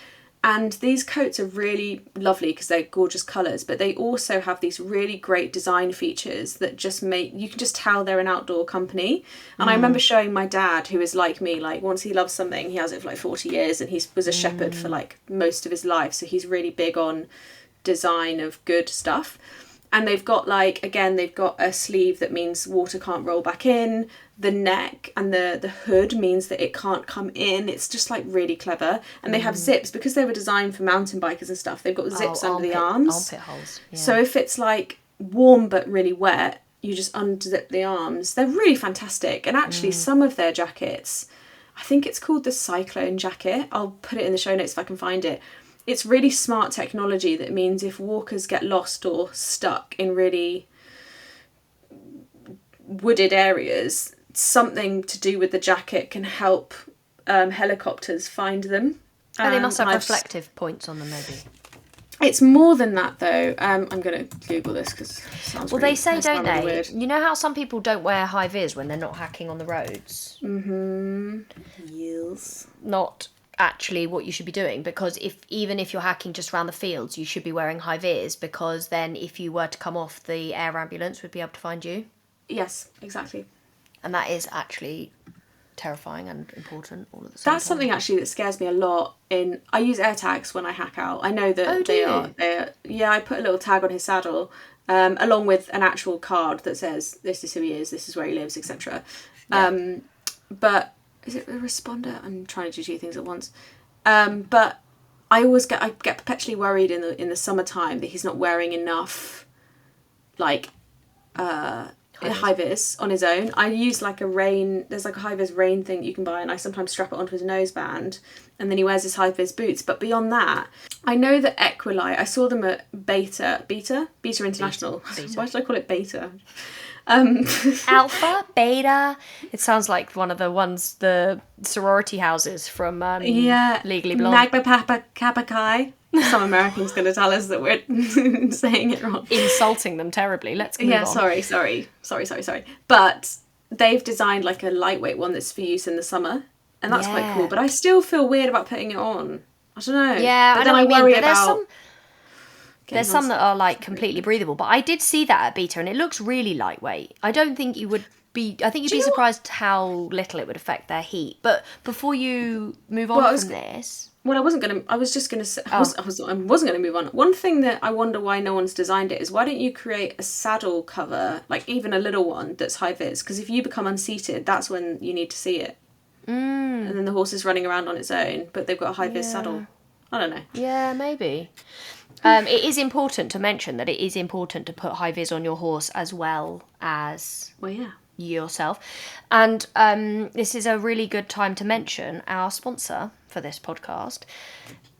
And these coats are really lovely because they're gorgeous colours, but they also have these really great design features that just make, you can just tell they're an outdoor company. And I remember showing my dad, who is like me, like once he loves something, he has it for like 40 years, and he was a shepherd for like most of his life. So he's really big on design of good stuff. And they've got like, again, they've got a sleeve that means water can't roll back in. The neck and the hood means that it can't come in. It's just like really clever. And they have zips, because they were designed for mountain bikers and stuff. They've got zips under the arms. Armpit holes. Yeah. So if it's like warm but really wet, you just unzip the arms. They're really fantastic. And actually some of their jackets, I think it's called the Cyclone jacket. I'll put it in the show notes if I can find it. It's really smart technology that means if walkers get lost or stuck in really wooded areas, something to do with the jacket can help helicopters find them. Oh, they must have reflective points on them, maybe. It's more than that, though. I'm going to Google this because it sounds Well, really, they say, don't really they? weird. You know how some people don't wear high vis when they're not hacking on the roads? Yes. Not actually what you should be doing, because even if you're hacking just around the fields, you should be wearing high vis, because then if you were to come off, the air ambulance would be able to find you. Yes, exactly. And that is actually terrifying and important all at the same time. That's something actually that scares me a lot. I use air tags when I hack out. I know that they're yeah, I put a little tag on his saddle, along with an actual card that says this is who he is, this is where he lives, etc. But is it a responder? I'm trying to do two things at once. But I get perpetually worried in the summertime that he's not wearing enough like high vis on his own. I use like there's like a high vis rain thing that you can buy, and I sometimes strap it onto his noseband, and then he wears his high vis boots. But beyond that, I know that Equilite, I saw them at Beta International. Beta. Why did I call it Beta? Alpha, Beta. It sounds like one of the sorority houses from Legally Blonde. Magma Papa Kappa Chi. Some American's going to tell us that we're saying it wrong. Insulting them terribly. Let's move on. Sorry. But they've designed like a lightweight one that's for use in the summer, and that's quite cool. But I still feel weird about putting it on. I don't know. Yeah, but I then know I what you worry mean. But about. There's some that are like completely breathable, but I did see that at Beta, and it looks really lightweight. I don't think you would be. I think you'd be surprised how little it would affect their heat. But before you move on from this. Well, I wasn't going to. I was just going to say. I wasn't going to move on. One thing that I wonder why no one's designed it is, why don't you create a saddle cover, like even a little one that's high vis? Because if you become unseated, that's when you need to see it. And then the horse is running around on its own, but they've got a high vis saddle. I don't know. Yeah, maybe. It is important to mention that it is important to put high vis on your horse as well as yourself. And this is a really good time to mention our sponsor for this podcast,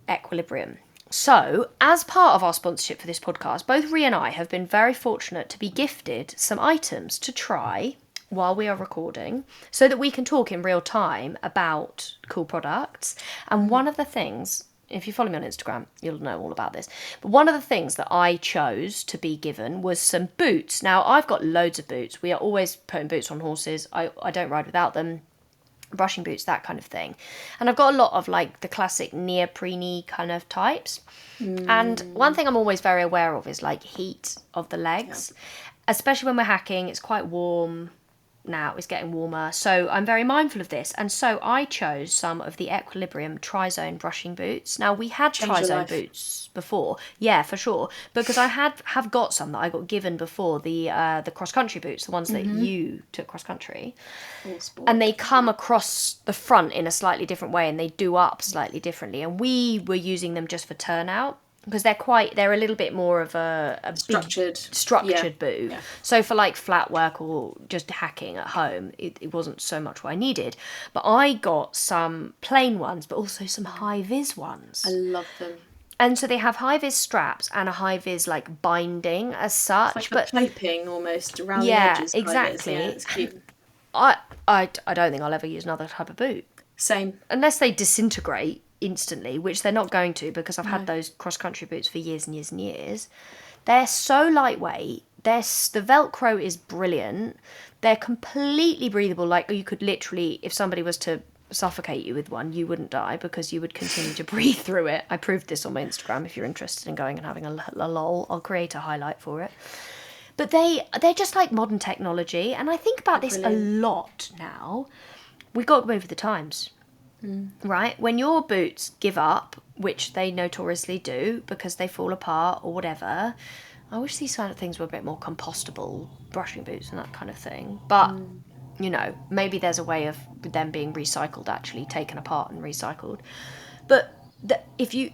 Equilibrium. So, as part of our sponsorship for this podcast, both Rhi and I have been very fortunate to be gifted some items to try while we are recording, so that we can talk in real time about cool products. And one of the things, if you follow me on Instagram, you'll know all about this. But one of the things that I chose to be given was some boots. Now, I've got loads of boots. We are always putting boots on horses. I don't ride without them. Brushing boots, that kind of thing. And I've got a lot of like the classic neoprene kind of types. And one thing I'm always very aware of is like heat of the legs. especially when we're hacking, it's quite warm. Now it's getting warmer, so I'm very mindful of this, and so I chose some of the Equilibrium Tri-Zone brushing boots. Now we had Changed your Tri-Zone life. boots before, yeah, for sure, because I have got some that I got given before, the cross country boots, the ones that you took cross country, All sport. and they come across the front in a slightly different way, and they do up slightly differently, and we were using them just for turnout. Because they're a little bit more of a structured boot. Yeah. So for like flat work or just hacking at home, it wasn't so much what I needed. But I got some plain ones, but also some high vis ones. I love them. And so they have high vis straps and a high vis like binding as such. It's like but the piping almost around the yeah, edges. exactly. Yeah, it's cute. I don't think I'll ever use another type of boot. Same. Unless they disintegrate instantly, which they're not going to, because I've had those cross-country boots for years and years and years. They're so lightweight. The Velcro is brilliant. They're completely breathable. Like, you could literally, if somebody was to suffocate you with one, you wouldn't die because you would continue to breathe through it. I proved this on my Instagram. If you're interested in going and having a lol, I'll create a highlight for it. But they're just like modern technology, and I think about this a lot now. We've got to move with the times. Right? When your boots give up, which they notoriously do because they fall apart or whatever, I wish these kind of things were a bit more compostable, brushing boots and that kind of thing. But, you know, maybe there's a way of them being recycled, actually taken apart and recycled. But if you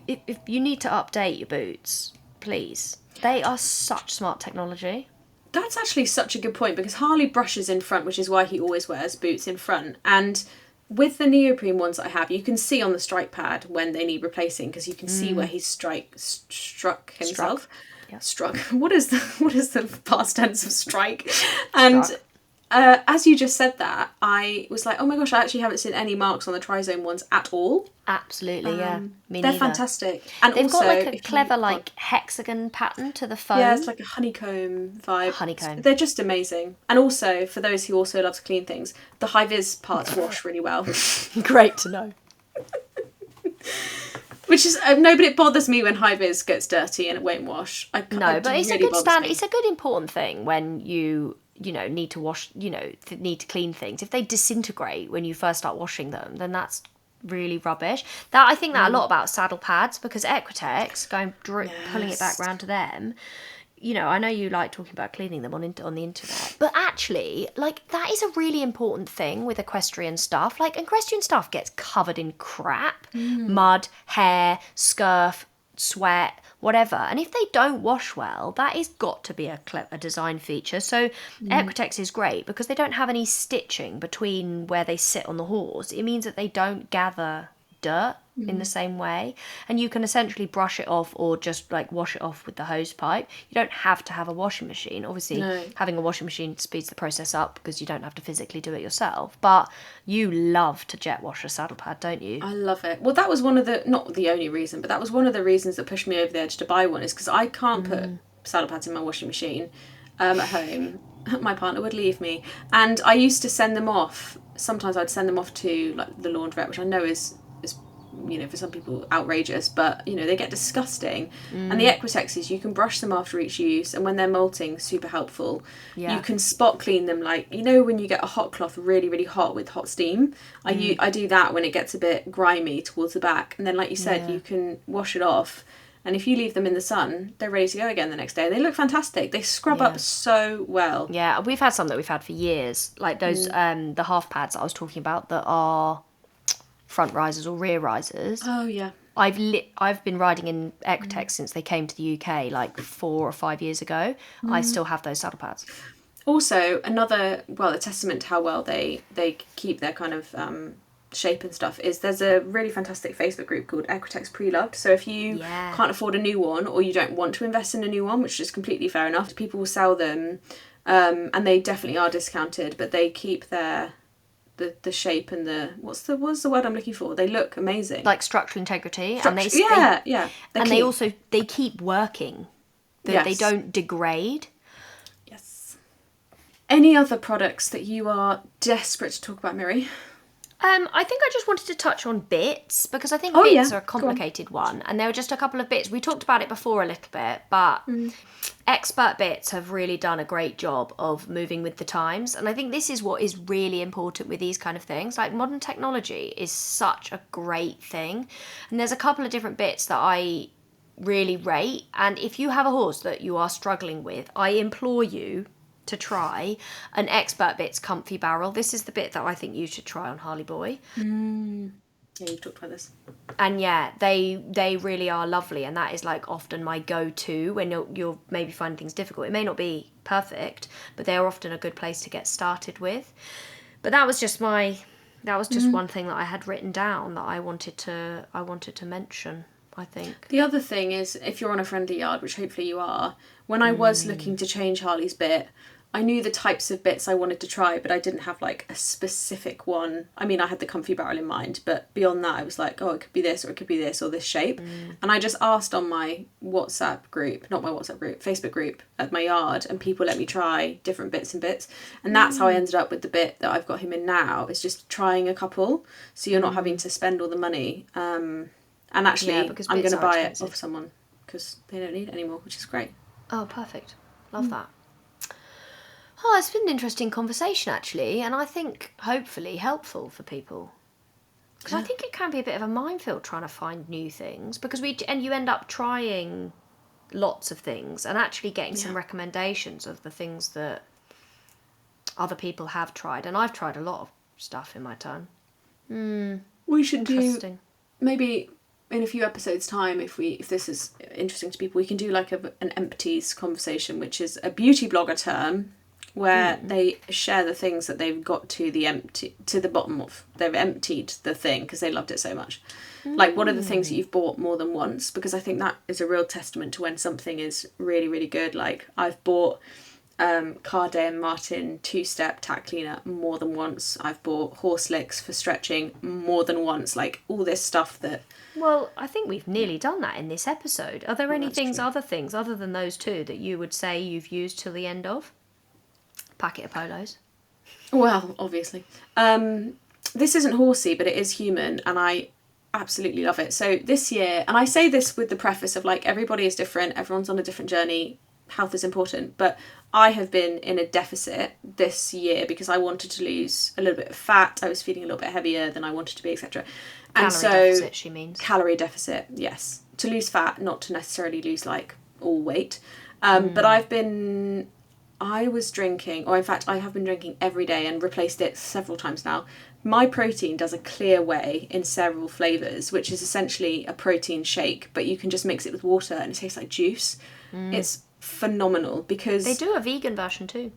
need to update your boots, please. They are such smart technology. That's actually such a good point, because Harley brushes in front, which is why he always wears boots in front. And with the neoprene ones that I have, you can see on the strike pad when they need replacing, because you can see where he's struck himself. Yeah. Struck. What is the past tense of strike? And as you just said that, I was like, oh my gosh, I actually haven't seen any marks on the Tri-Zone ones at all. Absolutely, yeah. Me They're neither. fantastic. And They've also, got like a clever like hexagon pattern to the foam. Yeah, it's like a honeycomb vibe. Honeycomb. They're just amazing. And also, for those who also love to clean things, the high-vis parts wash really well. Great to know. Which is no, but it bothers me when high-vis gets dirty and it won't wash. But it's really a good stand. It's a good important thing when you need to wash, need to clean things. If they disintegrate when you first start washing them, then that's really rubbish. I think that a lot about saddle pads, because Equitex, pulling it back round to them, I know you like talking about cleaning them on the internet, but actually, like, that is a really important thing with equestrian stuff. Like, equestrian stuff gets covered in crap, mud, hair, scurf, sweat, whatever, and if they don't wash well, that is got to be a design feature. So Equitex is great because they don't have any stitching between where they sit on the horse. It means that they don't gather dirt in the same way, and you can essentially brush it off or just like wash it off with the hose pipe. You don't have to have a washing machine. Obviously, having a washing machine speeds the process up because you don't have to physically do it yourself, but you love to jet wash a saddle pad, don't you? I love it. Well, that was one of the, not the only reason, but that was one of the reasons that pushed me over the edge to buy one, is because I can't put saddle pads in my washing machine at home. My partner would leave me, and I used to send them off. Sometimes I'd send them off to like the laundrette, which I know is for some people outrageous, but they get disgusting. And the Equitexes, you can brush them after each use, and when they're molting, super helpful. You can spot clean them, like when you get a hot cloth really really hot with hot steam. I do that when it gets a bit grimy towards the back, and then like you said, you can wash it off, and if you leave them in the sun, they're ready to go again the next day. They look fantastic. They scrub up so well. Yeah, we've had some that we've had for years, like those the half pads that I was talking about that are front risers or rear risers. Oh yeah. I've been riding in Equitex since they came to the UK like 4 or 5 years ago. I still have those saddle pads. Also, a testament to how well they keep their kind of shape and stuff is there's a really fantastic Facebook group called Equitex Pre-Loved. So if you can't afford a new one, or you don't want to invest in a new one, which is completely fair enough, people will sell them, and they definitely are discounted, but they keep their the shape and the what's the word I'm looking for? They look amazing, like structural integrity, and they keep working. They don't degrade. Yes. Any other products that you are desperate to talk about, Miri? I think I just wanted to touch on bits, because I think Oh, bits yeah. are a complicated one, and there were just a couple of bits. We talked about it before a little bit, but expert bits have really done a great job of moving with the times, and I think this is what is really important with these kind of things. Like, modern technology is such a great thing, and there's a couple of different bits that I really rate, and if you have a horse that you are struggling with, I implore you to try an expert bits comfy barrel. This is the bit that I think you should try on Harley Boy. Yeah, you've talked about this. And yeah, they really are lovely, and that is like often my go-to when you're maybe finding things difficult. It may not be perfect, but they are often a good place to get started with. But that was just one thing that I had written down that I wanted to mention, I think. The other thing is, if you're on a friendly yard, which hopefully you are, when I was looking to change Harley's bit, I knew the types of bits I wanted to try, but I didn't have like a specific one. I mean, I had the comfy barrel in mind, but beyond that, I was like, oh, it could be this, or it could be this, or this shape. And I just asked on my Facebook group at my yard, and people let me try different bits and bits. And that's how I ended up with the bit that I've got him in now, is just trying a couple, so you're not having to spend all the money. And actually, because I'm going to buy expensive. it off someone, because they don't need it anymore, which is great. Oh, perfect. Love that. Oh, it's been an interesting conversation, actually, and I think hopefully helpful for people. Because I think it can be a bit of a minefield trying to find new things, because you end up trying lots of things and actually getting some recommendations of the things that other people have tried. And I've tried a lot of stuff in my time. We should Interesting. maybe in a few episodes' time, if this is interesting to people, we can do like an empties conversation, which is a beauty blogger term where they share the things that they've got to the bottom of. They've emptied the thing because they loved it so much. Like, what are the things that you've bought more than once? Because I think that is a real testament to when something is really, really good. Like, I've bought Carde and Martin 2-step tack cleaner more than once. I've bought horse licks for stretching more than once. Like, all this stuff that... Well, I think we've nearly done that in this episode. Are there any that's other things other than those two that you would say you've used till the end of? Packet of polos. Well, obviously. This isn't horsey, but it is human, and I absolutely love it. So this year, and I say this with the preface of like, everybody is different, everyone's on a different journey, health is important, but I have been in a deficit this year because I wanted to lose a little bit of fat. I was feeling a little bit heavier than I wanted to be, etc. And Calorie deficit, she means. Calorie deficit, yes. To lose fat, not to necessarily lose like all weight. But I was drinking, or in fact I have been drinking every day and replaced it several times now. My Protein does a clear whey in several flavours, which is essentially a protein shake, but you can just mix it with water and it tastes like juice. It's phenomenal because... They do a vegan version too.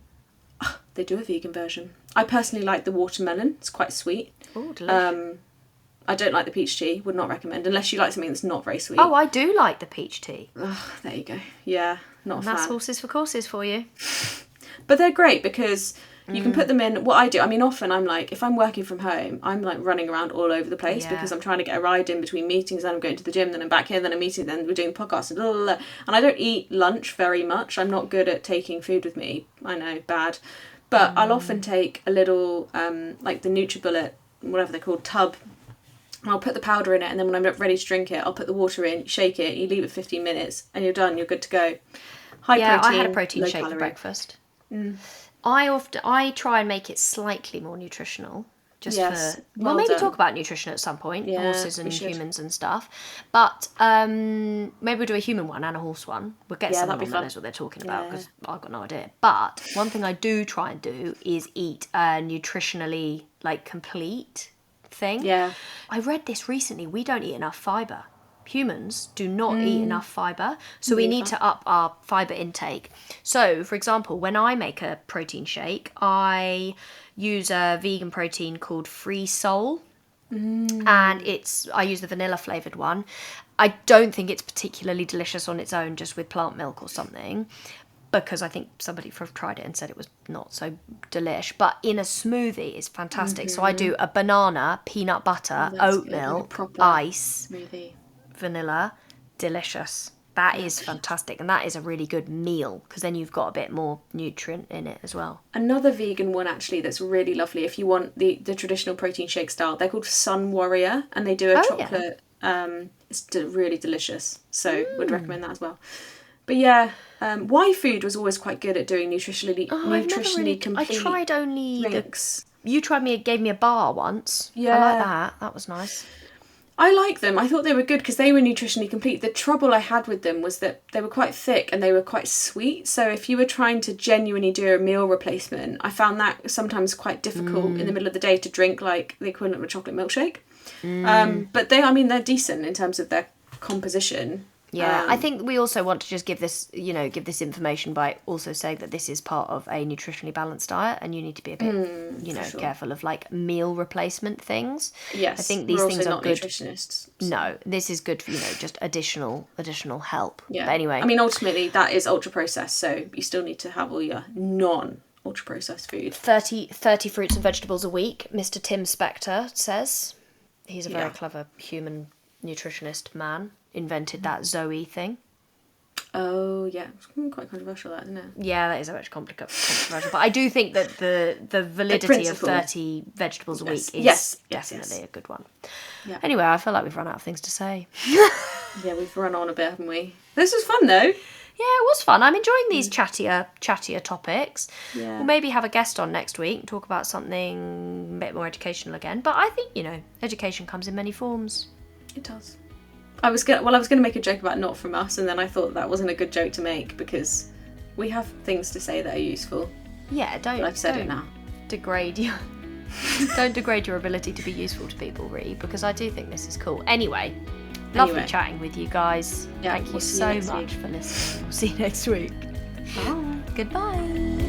They do a vegan version. I personally like the watermelon. It's quite sweet. Oh, delicious. I don't like the peach tea. Would not recommend, unless you like something that's not very sweet. Oh, I do like the peach tea. Oh, there you go. Yeah, not a fan. That's horses for courses for you. But they're great because you can put them in. What I do, I mean, often I'm like, if I'm working from home, I'm like running around all over the place because I'm trying to get a ride in between meetings, then I'm going to the gym, then I'm back here, then I'm meeting, then we're doing the podcast, and blah, blah, blah. And I don't eat lunch very much. I'm not good at taking food with me. I know, bad. But I'll often take a little, like the NutriBullet, whatever they're called, tub. And I'll put the powder in it, and then when I'm ready to drink it, I'll put the water in, shake it, you leave it 15 minutes, and you're done, you're good to go. High protein, I had a protein shake calorie. for breakfast. I try and make it slightly more nutritional. Maybe talk about nutrition at some point, horses and humans and stuff. But maybe we'll do a human one and a horse one. We'll get someone on that knows what they're talking about, because I've got no idea. But one thing I do try and do is eat a nutritionally like complete thing. Yeah. I read this recently. We don't eat enough fibre. Humans do not eat enough fibre, so we need to up our fibre intake. So, for example, when I make a protein shake, I use a vegan protein called Free Soul, and I use the vanilla flavoured one. I don't think it's particularly delicious on its own, just with plant milk or something, because I think somebody tried it and said it was not so delish. But in a smoothie, it's fantastic. So I do a banana, peanut butter, oat milk, ice, smoothie. vanilla, delicious. That is fantastic, and that is a really good meal because then you've got a bit more nutrient in it as well. Another vegan one actually that's really lovely if you want the traditional protein shake style. They're called Sun Warrior, and they do a chocolate. Yeah. It's really delicious, so would recommend that as well. But yeah, Y Food was always quite good at doing nutritionally complete. I tried only drinks. You gave me a bar once. Yeah, I like that. That was nice. I like them. I thought they were good because they were nutritionally complete. The trouble I had with them was that they were quite thick and they were quite sweet. So if you were trying to genuinely do a meal replacement, I found that sometimes quite difficult in the middle of the day to drink like the equivalent of a chocolate milkshake. But they're decent in terms of their composition. Yeah, I think we also want to just give this information by also saying that this is part of a nutritionally balanced diet, and you need to be a bit, careful of like meal replacement things. Yes, I think these things are good. Nutritionists. So. No, this is good for just additional help. Yeah. But anyway, I mean, ultimately that is ultra processed, so you still need to have all your non-ultra processed food. 30 fruits and vegetables a week, Mr. Tim Spector says. He's a very clever human nutritionist man. Invented that Zoe thing. Oh yeah, it's quite controversial, that, isn't it? Yeah, that is actually controversial. But I do think that the validity of 30 vegetables a week is definitely a good one. Yeah. Anyway, I feel like we've run out of things to say. Yeah, we've run on a bit, haven't we? This was fun though. Yeah, it was fun. I'm enjoying these chattier topics. Yeah. We'll maybe have a guest on next week and talk about something a bit more educational again. But I think, education comes in many forms. It does. I was gonna make a joke about not from us, and then I thought that wasn't a good joke to make because we have things to say that are useful. Yeah, don't. But I've said it now. Don't degrade your ability to be useful to people, Rhi, because I do think this is cool. Anyway, lovely chatting with you guys. Yeah, Thank you so much for listening. We'll see you next week. Bye. Goodbye.